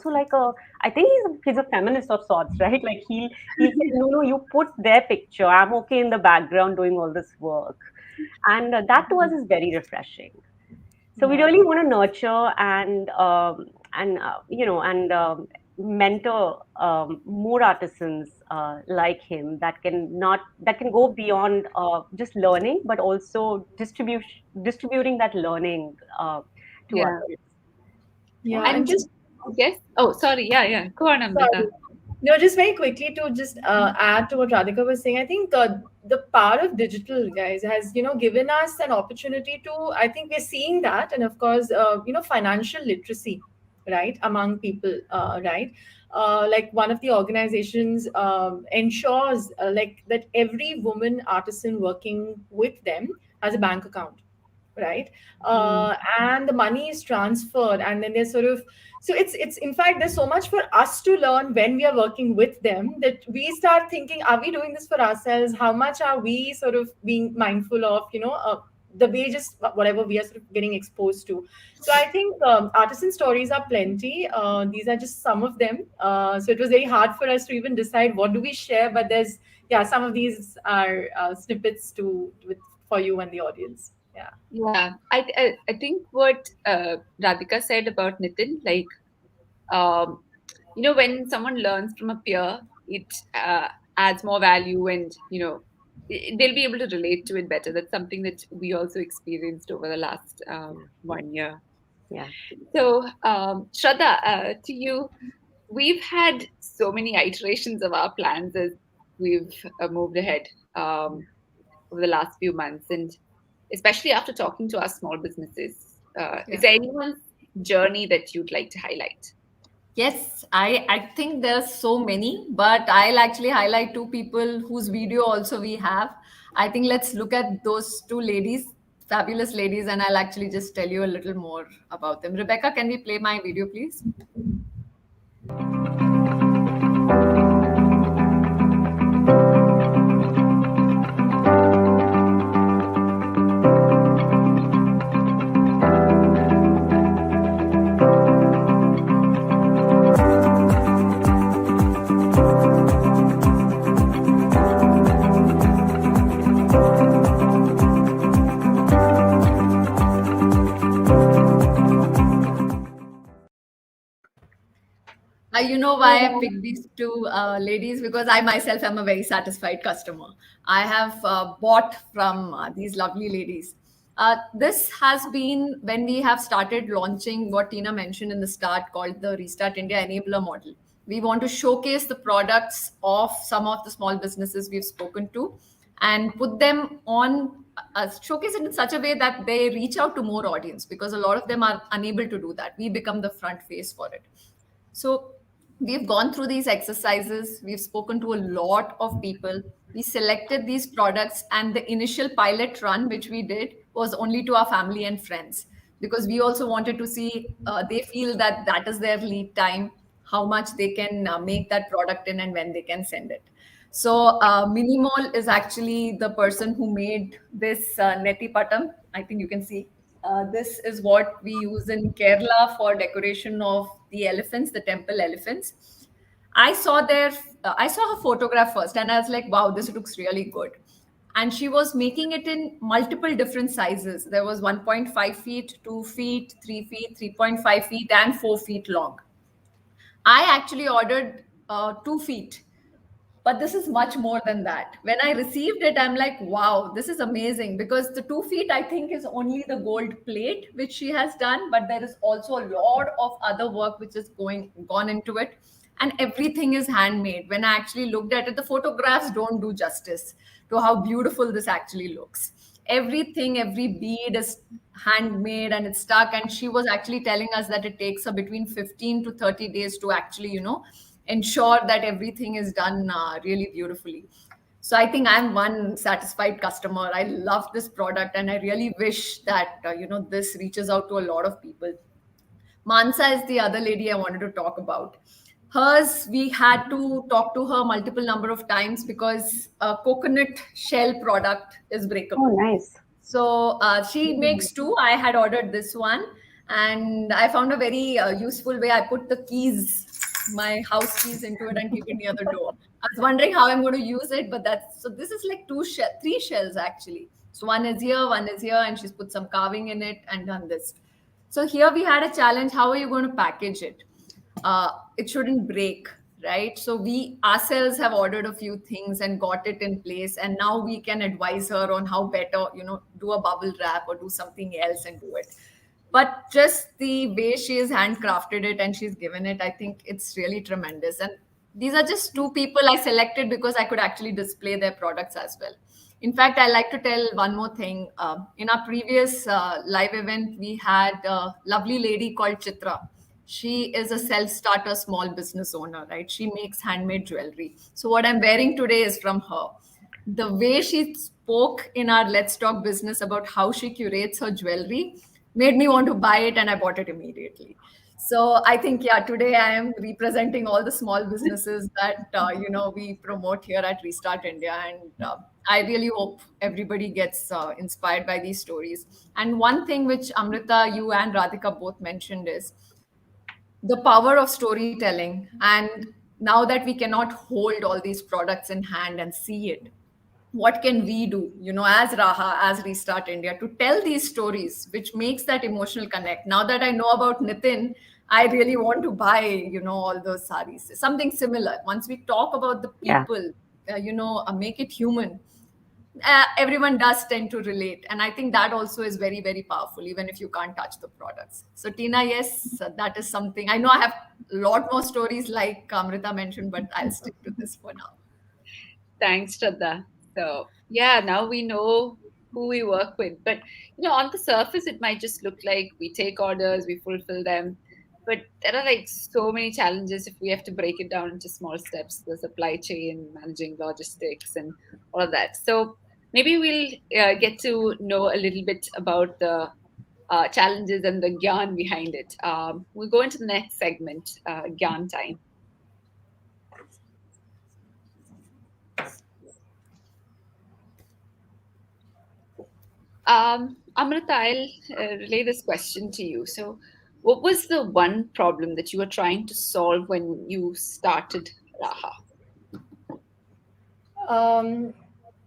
like a, I think he's a feminist of sorts, right? Like, he'll say, no, you put their picture. I'm okay in the background doing all this work, and that to us is very refreshing. So we Yeah. really want to nurture and mentor more artisans like him, that can go beyond just learning, but also distributing that learning to Yeah. others. Yeah. Yeah. And And just I guess, oh, sorry. Yeah, yeah. Go on, sorry. Amrita. No, just very quickly to just add to what Radhika was saying. I think the power of digital, guys, has given us an opportunity to. I think we're seeing that, and of course, financial literacy. right, among people, right? Like one of the organizations ensures like that every woman artisan working with them has a bank account, right? And the money is transferred, and then they're sort of, so it's in fact there's so much for us to learn when we are working with them, that we start thinking, are we doing this for ourselves? How much are we sort of being mindful of, the way just whatever we are sort of getting exposed to. So I think artisan stories are plenty. These are just some of them. So it was very hard for us to even decide what do we share, but there's, yeah, some of these are snippets to with for you and the audience. Yeah. Yeah, I think what Radhika said about Nitin, like um, when someone learns from a peer, it adds more value, and they'll be able to relate to it better. That's something that we also experienced over the last Yeah. 1 year. Yeah. So, Shraddha, to you, we've had so many iterations of our plans as we've moved ahead over the last few months, and especially after talking to our small businesses. Is Yeah. there anyone's journey that you'd like to highlight? Yes, I think there's so many, but I'll actually highlight two people whose video also we have. I think let's look at those two ladies, fabulous ladies, and I'll actually just tell you a little more about them. Rebecca, can we play my video, please? You know why I picked these two ladies? Because I myself am a very satisfied customer. I have bought from these lovely ladies. This has been when we have started launching what Tina mentioned in the start called the Restart India Enabler Model. We want to showcase the products of some of the small businesses we've spoken to and put them on, showcase it in such a way that they reach out to more audience, because a lot of them are unable to do that. We become the front face for it. So we've gone through these exercises, we've spoken to a lot of people, we selected these products, and the initial pilot run, which we did, was only to our family and friends, because we also wanted to see they feel that that is their lead time, how much they can make that product in, and when they can send it. So Minimol is actually the person who made this neti patam. I think you can see. This is what we use in Kerala for decoration of the elephants, the temple elephants. I saw her photograph first, and I was like, "Wow, this looks really good." And she was making it in multiple different sizes. There was 1.5 feet, 2 feet, 3 feet, 3.5 feet, and 4 feet long. I actually ordered 2 feet, but this is much more than that. When I received it, I'm like, wow, this is amazing, because the 2 feet, I think, is only the gold plate which she has done, but there is also a lot of other work which is gone into it, and everything is handmade. When I actually looked at it, the photographs don't do justice to how beautiful this actually looks. Everything, every bead is handmade and it's stuck, and she was actually telling us that it takes her between 15 to 30 days to actually ensure that everything is done really beautifully. So I think I'm one satisfied customer. I love this product, and I really wish that this reaches out to a lot of people. Mansa is the other lady I wanted to talk about. Hers, we had to talk to her multiple number of times because a coconut shell product is Oh, breakable. nice. So she makes two. I had ordered this one, and I found a very useful way. I put the keys, my house keys, into it and keep it near the door. I was wondering how I'm going to use it, but that's so. This is like three shells actually. So one is here, and she's put some carving in it and done this. So here we had a challenge. How are you going to package it? It shouldn't break, right? So we ourselves have ordered a few things and got it in place, and now we can advise her on how better, do a bubble wrap or do something else and do it. But just the way she has handcrafted it and she's given it, I think it's really tremendous. And these are just two people I selected because I could actually display their products as well. In fact, I like to tell one more thing. In our previous live event, we had a lovely lady called Chitra. She is a self-starter small business owner, right? She makes handmade jewelry. So what I'm wearing today is from her. The way she spoke in our Let's Talk business about how she curates her jewelry made me want to buy it, and I bought it immediately. So I think, yeah, today I am representing all the small businesses that we promote here at Restart India, and I really hope everybody gets inspired by these stories. And one thing which Amrita, you and Radhika both mentioned is the power of storytelling. And now that we cannot hold all these products in hand and see it, what can we do, as Raha, as Restart India, to tell these stories which makes that emotional connect? Now that I know about Nitin, I really want to buy, all those saris, something similar. Once we talk about the Yeah. people, make it human, everyone does tend to relate. And I think that also is very, very powerful, even if you can't touch the products. So, Tina, yes, that is something. I know I have a lot more stories like Amrita mentioned, but I'll stick to this for now. Thanks, Shraddha. So, yeah, now we know who we work with. But, on the surface, it might just look like we take orders, we fulfill them. But there are like so many challenges if we have to break it down into small steps, the supply chain, managing logistics, and all of that. So, maybe we'll get to know a little bit about the challenges and the gyan behind it. We'll go into the next segment, gyan time. Amrita, I'll relay this question to you. So, what was the one problem that you were trying to solve when you started Raha? Um,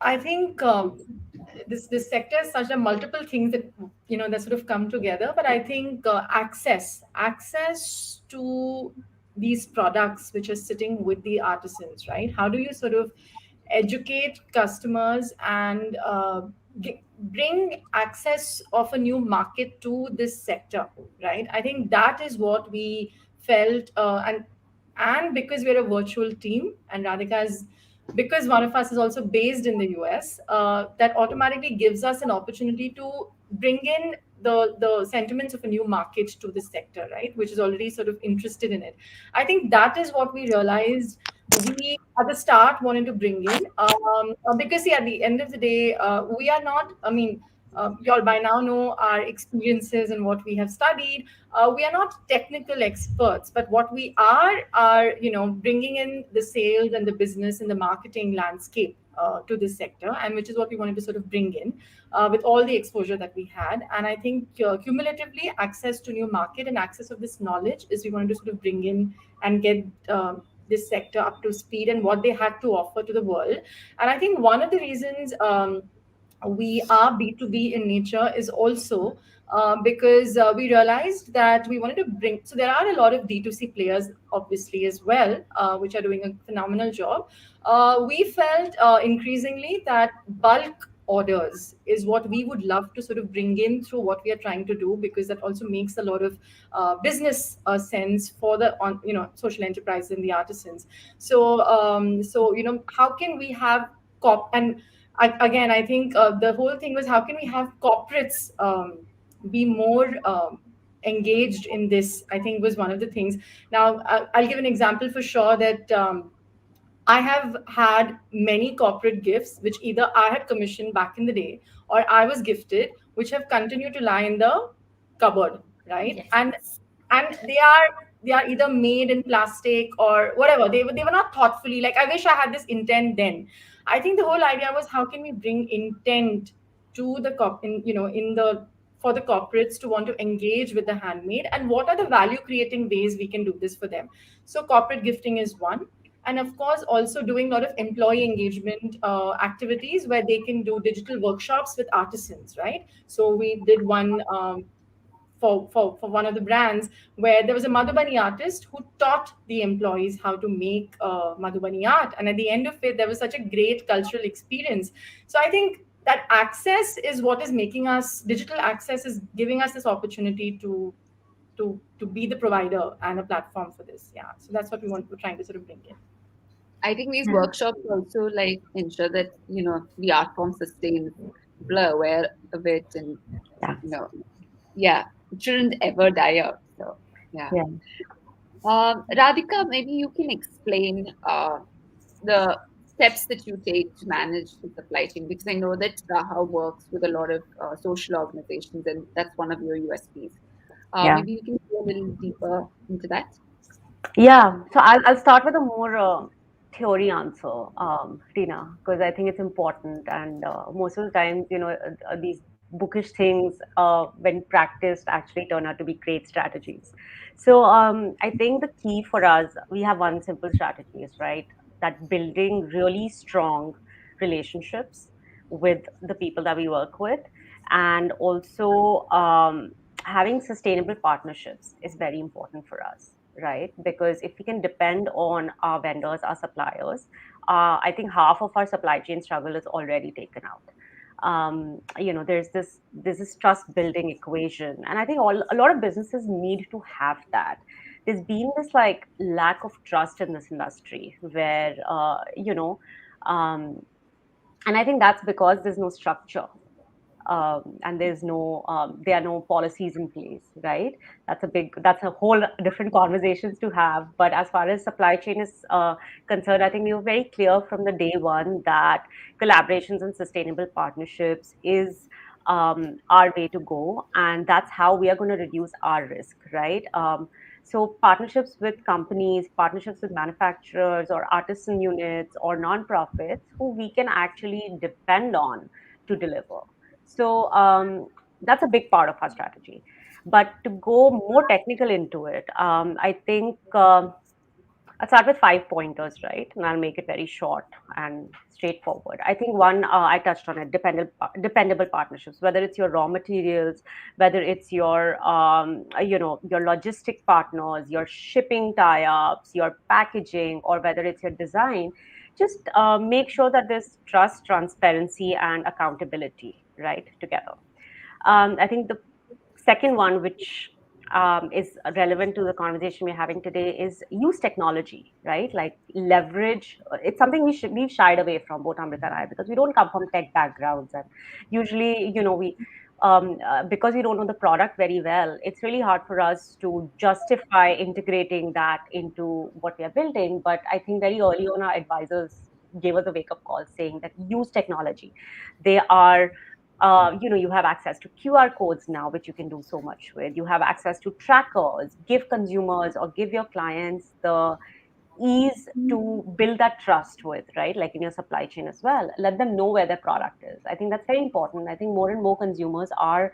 I think this sector is such a multiple things that that sort of come together. But I think access to these products which are sitting with the artisans, right? How do you sort of educate customers and bring access of a new market to this sector, right? I think that is what we felt, and because we're a virtual team and Radhika is, because one of us is also based in the US, that automatically gives us an opportunity to bring in the sentiments of a new market to this sector, right? Which is already sort of interested in it. I think that is what we realized we at the start wanted to bring in, because see, at the end of the day, we are not. I mean, you all by now know our experiences and what we have studied. We are not technical experts, but what we are bringing in the sales and the business and the marketing landscape to this sector, and which is what we wanted to sort of bring in with all the exposure that we had. And I think cumulatively, access to new market and access of this knowledge is we wanted to sort of bring in and get this sector up to speed and what they had to offer to the world. And I think one of the reasons we are B2B in nature is also because we realized that we wanted to bring, so there are a lot of D2C players, obviously, as well, which are doing a phenomenal job. We felt increasingly that bulk orders is what we would love to sort of bring in through what we are trying to do, because that also makes a lot of business sense for the social enterprise and the artisans. So how can we have and again, I think the whole thing was how can we have corporates be more engaged in this, I think was one of the things. Now, I'll give an example for sure that I have had many corporate gifts, which either I had commissioned back in the day or I was gifted, which have continued to lie in the cupboard, right? Yes. And they are either made in plastic or whatever. They were not thoughtfully, like I wish I had this intent then. I think the whole idea was how can we bring intent to the in the for the corporates to want to engage with the handmade, and what are the value creating ways we can do this for them. So corporate gifting is one, and of course also doing a lot of employee engagement activities where they can do digital workshops with artisans, right? So we did one for one of the brands where there was a Madhubani artist who taught the employees how to make Madhubani art. And at the end of it, there was such a great cultural experience. So I think that access is what is making us, digital access is giving us this opportunity to be the provider and a platform for this. Yeah. So that's what we're trying to sort of bring in. I think these workshops also like ensure that the art form sustains. People are aware of it, and Yeah. you know, yeah, it shouldn't ever die out. So Yeah. Yeah. Radhika, maybe you can explain the steps that you take to manage the supply chain, because I know that Raha works with a lot of social organizations, and that's one of your USPs. Yeah. Maybe you can go a little deeper into that. Yeah, so I'll start with a more theory answer, Tina, because I think it's important. And most of the time, these bookish things, when practiced, actually turn out to be great strategies. So I think the key for us, we have one simple strategy, is right, that building really strong relationships with the people that we work with, and also having sustainable partnerships is very important for us, right? Because if we can depend on our vendors, our suppliers, I think half of our supply chain struggle is already taken out. There's this trust building equation, and I think a lot of businesses need to have that. There's been this like lack of trust in this industry where um, and I think that's because there's no structure, and there are no policies in place, right? That's a whole different conversations to have. But as far as supply chain is concerned, I think we were very clear from the day one that collaborations and sustainable partnerships is our way to go, and that's how we are going to reduce our risk, right? So partnerships with companies, partnerships with manufacturers or artisan units or nonprofits who we can actually depend on to deliver. So that's a big part of our strategy. But to go more technical into it, I think I'll start with 5 pointers, right? And I'll make it very short and straightforward. I think one, I touched on it, dependable partnerships, whether it's your raw materials, whether it's your logistic partners, your shipping tie-ups, your packaging, or whether it's your design. Just make sure that there's trust, transparency, and accountability, right, together. I think the second one, which is relevant to the conversation we're having today, is use technology, right? Like leverage. It's something we've shied away from, both Amrita and I, because we don't come from tech backgrounds, and usually, we because we don't know the product very well, it's really hard for us to justify integrating that into what we are building. But I think very early on, our advisors gave us a wake up call saying that use technology. They are you have access to QR codes now, which you can do so much with. You have access to trackers. Give consumers or give your clients the ease to build that trust with, right? Like in your supply chain as well. Let them know where their product is. I think that's very important. I think more and more consumers are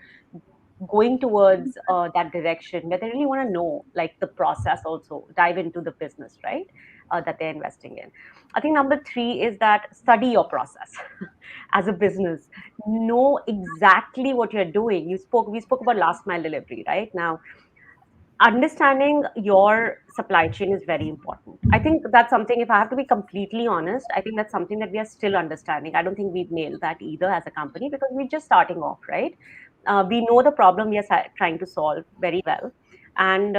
going towards that direction where they really want to know like the process, also dive into the business, right? That they're investing in. I think number three is that study your process as a business. Know exactly what you're doing. We spoke about last mile delivery, right? Now understanding your supply chain is very important. I think that's something, if I have to be completely honest, I think that's something that we are still understanding. I don't think we've nailed that either as a company, because we're just starting off, right? We know the problem we are trying to solve very well, and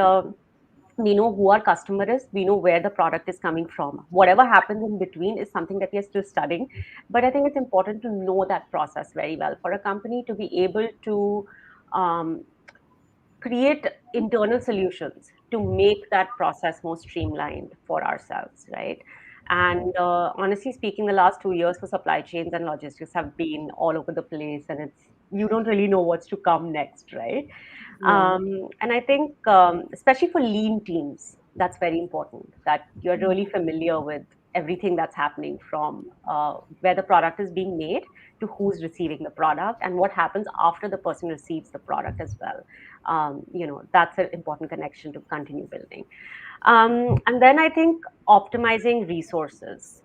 we know who our customer is, we know where the product is coming from. Whatever happens in between is something that we are still studying. But I think it's important to know that process very well for a company to be able to um, create internal solutions to make that process more streamlined for ourselves, right? And honestly speaking, the last 2 years for supply chains and logistics have been all over the place, and it's you don't really know what's to come next, right? Yeah. And I think, especially for lean teams, that's very important that you're really familiar with everything that's happening from where the product is being made to who's receiving the product and what happens after the person receives the product as well. That's an important connection to continue building. And then I think optimizing resources.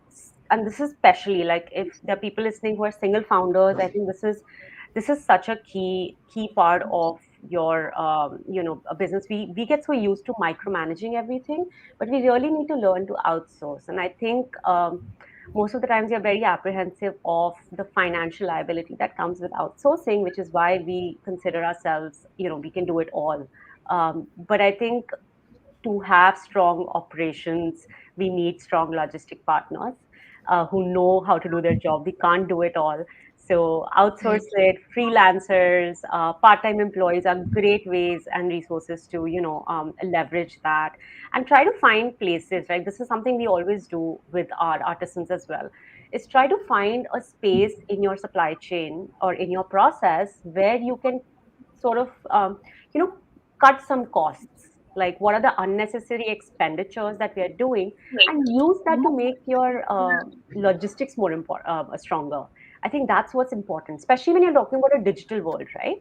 And this is especially like if there are people listening who are single founders, I think this is such a key part of your a business. We get so used to micromanaging everything, but we really need to learn to outsource. And I think most of the times we are very apprehensive of the financial liability that comes with outsourcing, which is why we consider ourselves, we can do it all. But I think to have strong operations, we need strong logistic partners who know how to do their job. We can't do it all. So outsource it, freelancers, part-time employees are great ways and resources to, leverage that and try to find places, right? This is something we always do with our artisans as well, is try to find a space in your supply chain or in your process where you can sort of, you know, cut some costs. Like what are the unnecessary expenditures that we are doing, and use that to make your logistics more stronger. I think that's what's important, especially when you're talking about a digital world, right?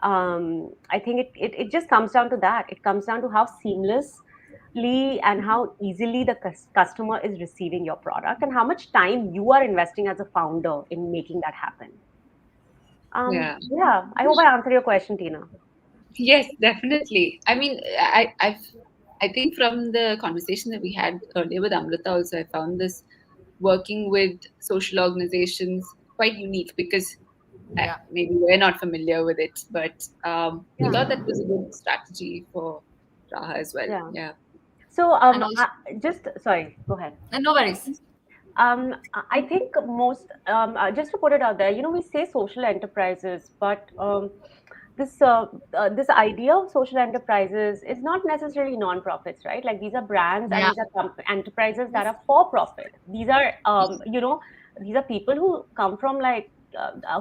I think it just comes down to that. It comes down to how seamlessly and how easily the customer is receiving your product and how much time you are investing as a founder in making that happen. Yeah. Yeah, I hope I answered your question, Tina. Yes, definitely. I mean, I think from the conversation that we had earlier with Amrita also, I found this working with social organizations quite unique because Yeah. maybe we're not familiar with it, but we Yeah, thought that was a good strategy for Raha as well. yeah. Yeah. So, And also, just sorry, go ahead. no worries. I think just to put it out there, we say social enterprises, but this idea of social enterprises is not necessarily non-profits, right? Like these are brands and Yeah. these are enterprises that are for profit. These are, these are people who come from like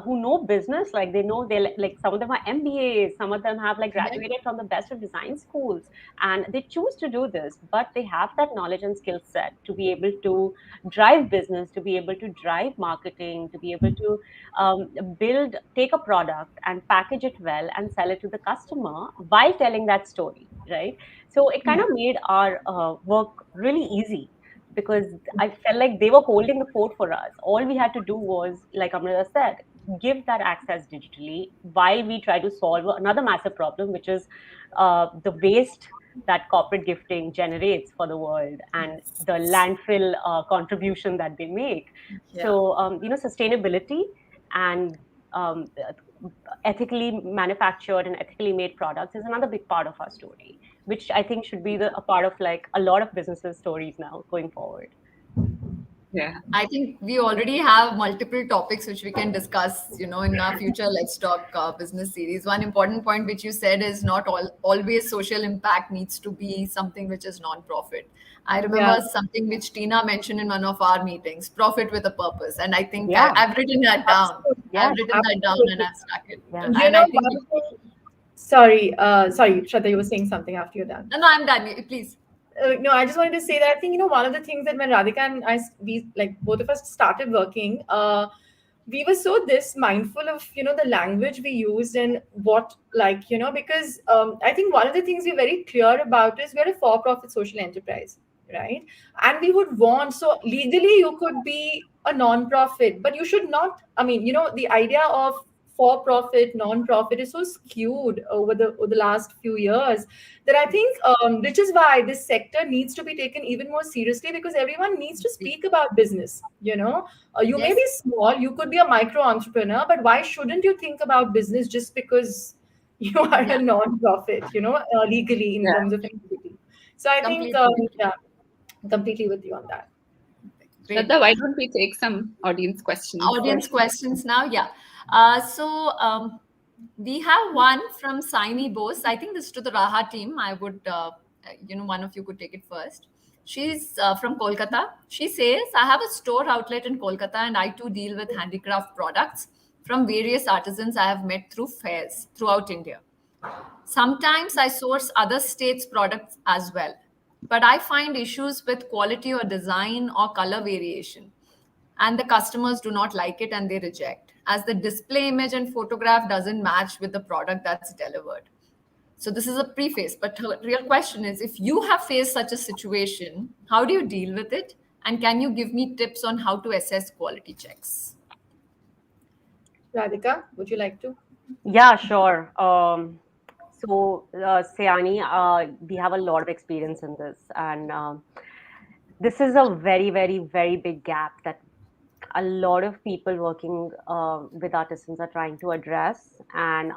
who know business, like they know they like some of them are MBAs, some of them have like Yeah. graduated from the best of design schools, and they choose to do this, but they have that knowledge and skill set to be able to drive business, to be able to drive marketing, to be able to take a product and package it well and sell it to the customer while telling that story, right? So it kind of made our work really easy because I felt like they were holding the fort for us. All we had to do was, like Amrita said, give that access digitally while we try to solve another massive problem, which is the waste that corporate gifting generates for the world and the landfill contribution that they make. Yeah. So, sustainability and um, ethically manufactured and ethically made products is another big part of our story, which I think should be a part of like a lot of businesses' stories now going forward. Yeah. I think we already have multiple topics which we can discuss, in our future Let's Talk business series. One important point which you said is not always social impact needs to be something which is non-profit. I Yeah, remember something which Tina mentioned in one of our meetings, profit with a purpose. And I think Yeah, I've written that down. absolutely. I've yes, written that down and Absolutely. I've stuck it. yeah. You And know, I think, one thing. Sorry, Shraddha, you were saying something after you're done. no, I'm done. Please. No, I just wanted to say that I think one of the things that when Radhika and we like both of us started working, we were so this mindful of the language we used and what because I think one of the things we're very clear about is we're a for-profit social enterprise, right? And we would want, so legally you could be a non-profit, but you should not. I mean, the idea of for-profit, non-profit is so skewed over the last few years that I think, which is why this sector needs to be taken even more seriously because everyone needs to speak about business. You may Yes. be small, you could be a micro entrepreneur, but why shouldn't you think about business just because you are Yeah. a non-profit, legally in Yeah. terms of entity? So I think, Completely. yeah, completely with you on that. Great. Shraddha, why don't we take some audience questions? Audience questions now. Yeah. So we have one from Saini Bose. I think this is to the Raha team. I would, one of you could take it first. She's from Kolkata. She says, I have a store outlet in Kolkata and I too deal with handicraft products from various artisans I have met through fairs throughout India. Sometimes I source other states' products as well, but I find issues with quality or design or color variation, and the customers do not like it and they reject, as the display image and photograph doesn't match with the product that's delivered. So this is a preface, but her real question is: if you have faced such a situation, how do you deal with it, and can you give me tips on how to assess quality checks? Radhika, would you like to? Yeah, sure. Sayani, we have a lot of experience in this, and this is a very, very, very big gap that a lot of people working with artisans are trying to address. And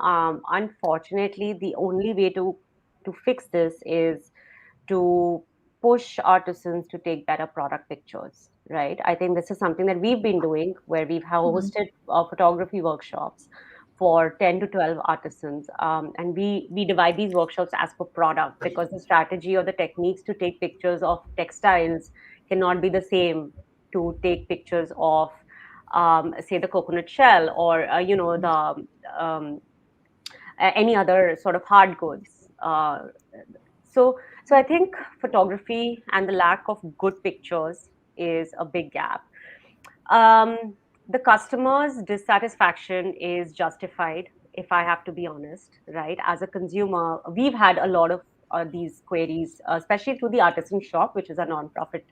unfortunately, the only way to fix this is to push artisans to take better product pictures, right? I think this is something that we've been doing where we've hosted photography workshops for 10 to 12 artisans. And we divide these workshops as per product because the strategy or the techniques to take pictures of textiles cannot be the same to take pictures of, say, the coconut shell or, the any other sort of hard goods. So, so I think photography and the lack of good pictures is a big gap. Um, the customer's dissatisfaction is justified, if I have to be honest, right? As a consumer, we've had a lot of these queries, especially through the Artisan Shop, which is a non-profit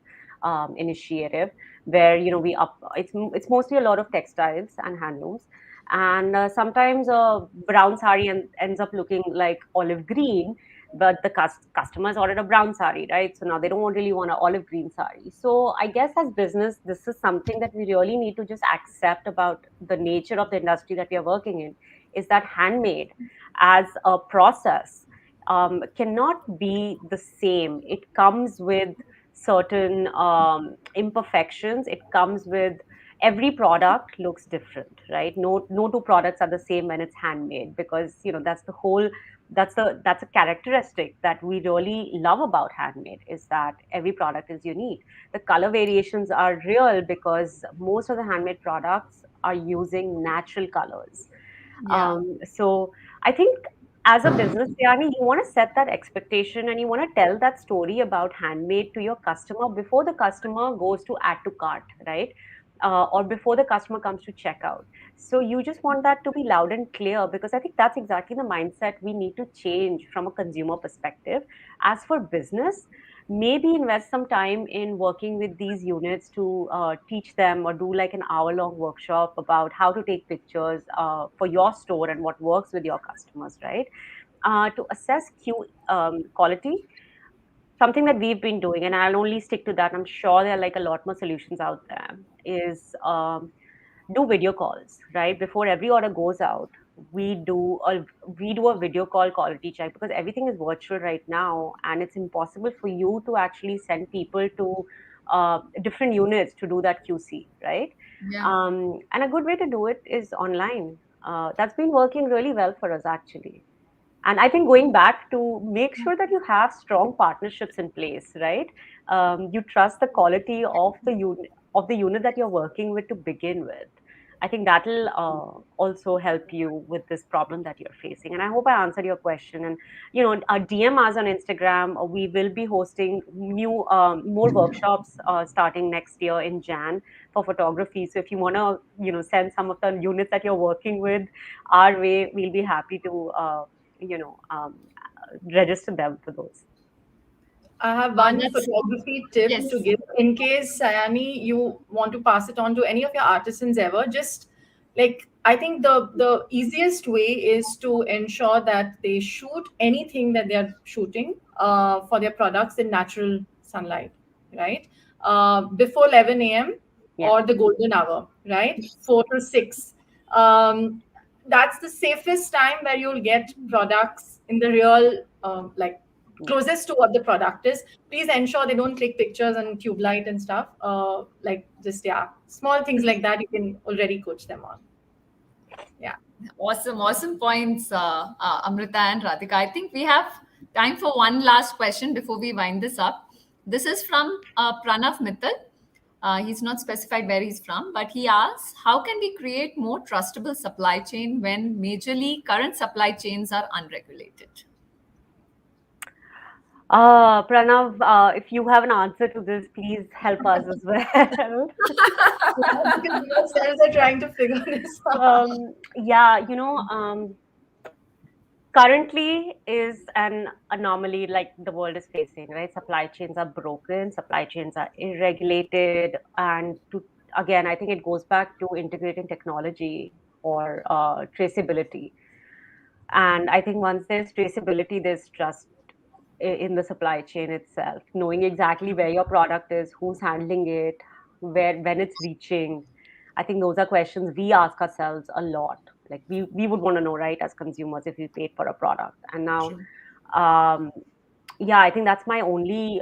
initiative, where we up. It's mostly a lot of textiles and handlooms, and sometimes a brown sari ends up looking like olive green, but the customers ordered a brown sari, right? So now they don't really want an olive green sari. So I guess as business, this is something that we really need to just accept about the nature of the industry that we are working in, is that handmade as a process cannot be the same. It comes with certain imperfections. It comes with every product looks different, right? No two products are the same when it's handmade, because that's the whole, that's a characteristic that we really love about handmade, is that every product is unique. The color variations are real because most of the handmade products are using natural colors. Yeah. So I think as a business, Yani, you want to set that expectation and you want to tell that story about handmade to your customer before the customer goes to add to cart, right? Or before the customer comes to checkout. So you just want that to be loud and clear, because I think that's exactly the mindset we need to change from a consumer perspective. As for business, maybe invest some time in working with these units to teach them or do like an hour-long workshop about how to take pictures for your store and what works with your customers, right? To assess quality, something that we've been doing, and I'll only stick to that. I'm sure there are like a lot more solutions out there. Is do video calls, right? Before every order goes out, we do a we do a video call quality check, because everything is virtual right now, and it's impossible for you to actually send people to different units to do that QC, right? Yeah. And a good way to do it is online. That's been working really well for us, actually. And I think going back to make sure that you have strong partnerships in place, right? You trust the quality of the unit that you're working with to begin with. I think that'll also help you with this problem that you're facing. And I hope I answered your question. And DM us on Instagram. We will be hosting more workshops starting next year in Jan for photography. So if you want to send some of the units that you're working with our way, we'll be happy to you know um, register them for those. I have one That's photography tip to yes. give in case, Sayani, you want to pass it on to any of your artisans ever. Just like, I think the easiest way is to ensure that they shoot anything that they are shooting for their products in natural sunlight, right? Before 11 a.m. Yeah. or the golden hour, right? 4 to 6. Um, that's the safest time where you'll get products in the real, like, Yeah. closest to what the product is. Please ensure they don't click pictures on tube light and stuff. Like, just, yeah, small things like that you can already coach them on. Yeah. Awesome, awesome points, Amrita and Radhika. I think we have time for one last question before we wind this up. This is from Pranav Mittal. He's not specified where he's from, but he asks, how can we create more trustable supply chain when majorly current supply chains are unregulated? Pranav, if you have an answer to this, please help us as well. Because we ourselves are trying to figure this out. Yeah, currently is an anomaly like the world is facing, right? Supply chains are broken, supply chains are irregulated, and to again, I think it goes back to integrating technology for traceability. And I think once there's traceability, there's trust in the supply chain itself, knowing exactly where your product is, who's handling it, where when it's reaching. I think those are questions we ask ourselves a lot. Like we would want to know, right, as consumers, if we paid for a product. And now True. um, yeah, I think that's my only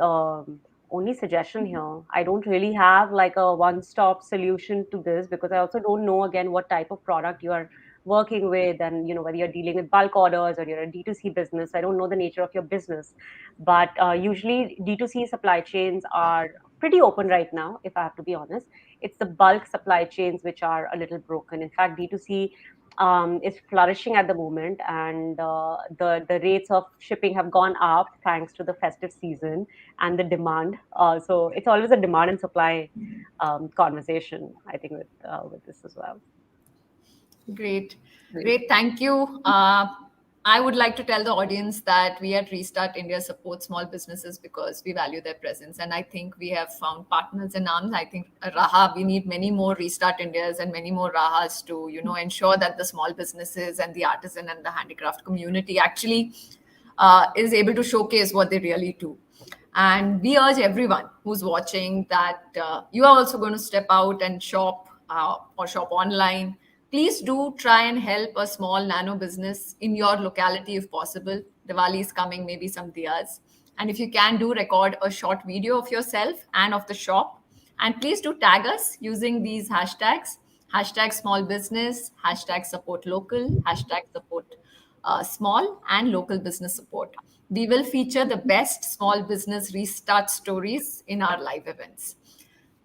suggestion here. I don't really have like a one-stop solution to this because I also don't know again what type of product you are working with, and whether you're dealing with bulk orders or you're a D2C business. I don't know the nature of your business, but usually D2C supply chains are pretty open right now. If I have to be honest, it's the bulk supply chains which are a little broken. In fact, D2C is flourishing at the moment, and the rates of shipping have gone up thanks to the festive season and the demand. So it's always a demand and supply conversation, I think, with this as well. Great. Right. Great. Thank you. I would like to tell the audience that we at Restart India support small businesses because we value their presence. And I think we have found partners in arms. I think Raha, we need many more Restart Indias and many more Rahas to, ensure that the small businesses and the artisan and the handicraft community actually is able to showcase what they really do. And we urge everyone who's watching that you are also going to step out and shop or shop online. Please do try and help a small nano business in your locality if possible. Diwali is coming, maybe some diyas. And if you can do, record a short video of yourself and of the shop. And please do tag us using these hashtags: hashtag small business, hashtag support local, hashtag support small and local business support. We will feature the best small business restart stories in our live events.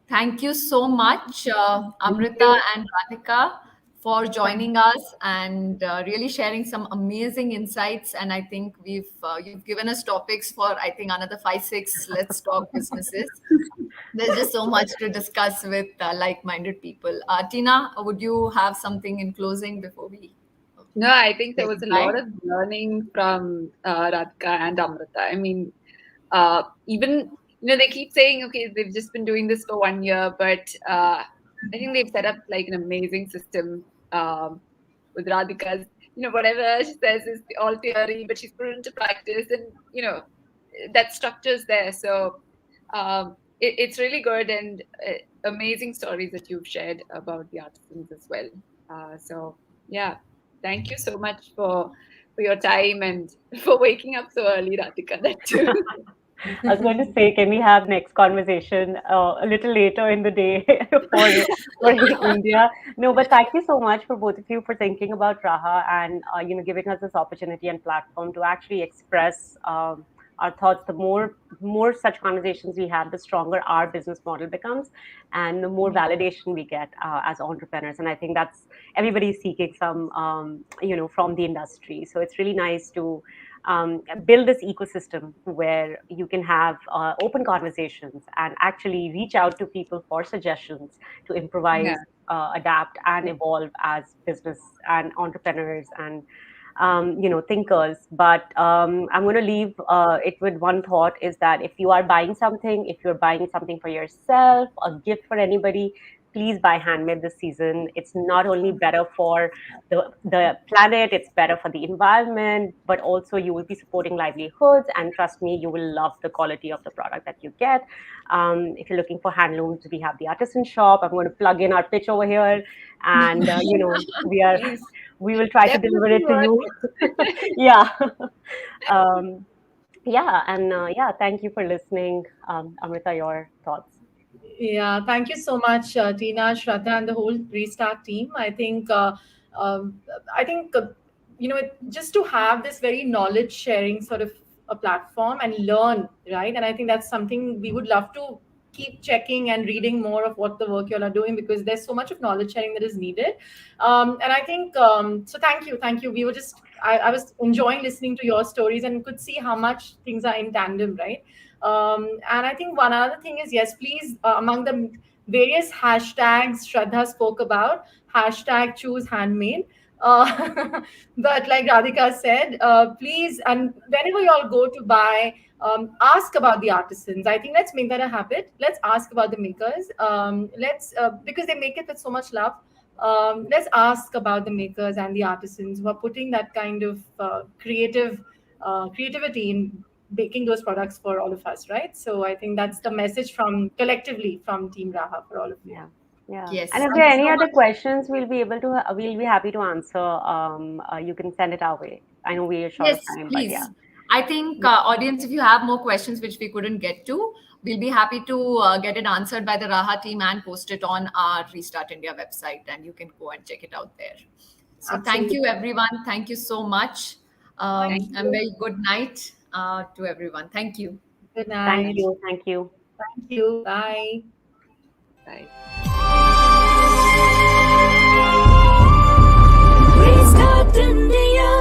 Thank you so much, Thank Amrita you. and Radhika, for joining us and really sharing some amazing insights. And I think you've given us topics for, I think, another 5, 6 Let's Talk businesses. There's just so much to discuss with like-minded people. Tina, would you have something in closing before we No, I think there say was a goodbye? lot of learning from Radhika and Amrita. I mean, even they keep saying, okay, they've just been doing this for 1 year, but I think they've set up like an amazing system with Radhika's. Whatever she says is all theory, but she's put it into practice, and that structure's there. So it's really good, and amazing stories that you've shared about the artisans as well. So yeah, thank you so much for your time and for waking up so early, Radhika. That too. I was going to say, can we have next conversation a little later in the day for India? No, but thank you so much for both of you for thinking about Raha and giving us this opportunity and platform to actually express our thoughts. The more such conversations we have, the stronger our business model becomes, and the more validation we get as entrepreneurs. And I think that's everybody's seeking some from the industry. So it's really nice to build this ecosystem where you can have open conversations and actually reach out to people for suggestions to improvise, Yeah. adapt, and evolve as business and entrepreneurs and thinkers. But I'm going to leave it with one thought: is that if you are buying something, if you're buying something for yourself, a gift for anybody, please buy handmade this season. It's not only better for the planet, it's better for the environment, but also you will be supporting livelihoods. And trust me, you will love the quality of the product that you get. If you're looking for handlooms, we have the artisan shop. I'm going to plug in our pitch over here, and Please, we will try to deliver definitely it to worth you. it. Yeah. um, yeah, and yeah, thank you for listening. Amrita, your thoughts? Yeah, thank you so much, Tina, Shraddha, and the whole Restart team. Um, I think just to have this very knowledge sharing sort of a platform and learn, right? And I think that's something we would love to keep checking and reading more of what the work you all are doing, because there's so much of knowledge sharing that is needed. And I think so. Thank you. We were just I was enjoying listening to your stories and could see how much things are in tandem, right? And I think one other thing is, yes, please, among the various hashtags Shraddha spoke about, hashtag choose handmade. But like Radhika said, please, and whenever you all go to buy, ask about the artisans. I think let's make that a habit. Let's ask about the makers. Let's Because they make it with so much love. Let's ask about the makers and the artisans who are putting that kind of creativity in baking those products for all of us, right? So I think that's the message from collectively from Team Raha for all of you. Yeah. Yeah. And Yes, if there thank are you any so other much. questions, we'll be happy to answer. You can send it our way. I know we are short Yes, of time, but yeah. please. I think, audience, if you have more questions which we couldn't get to, we'll be happy to get it answered by the Raha team and post it on our Restart India website, and you can go and check it out there. So thank you, everyone. Thank you so much. And very good night to everyone. Thank you. Good night. Thank you. Thank you. Thank you. Bye. Bye. Restart India.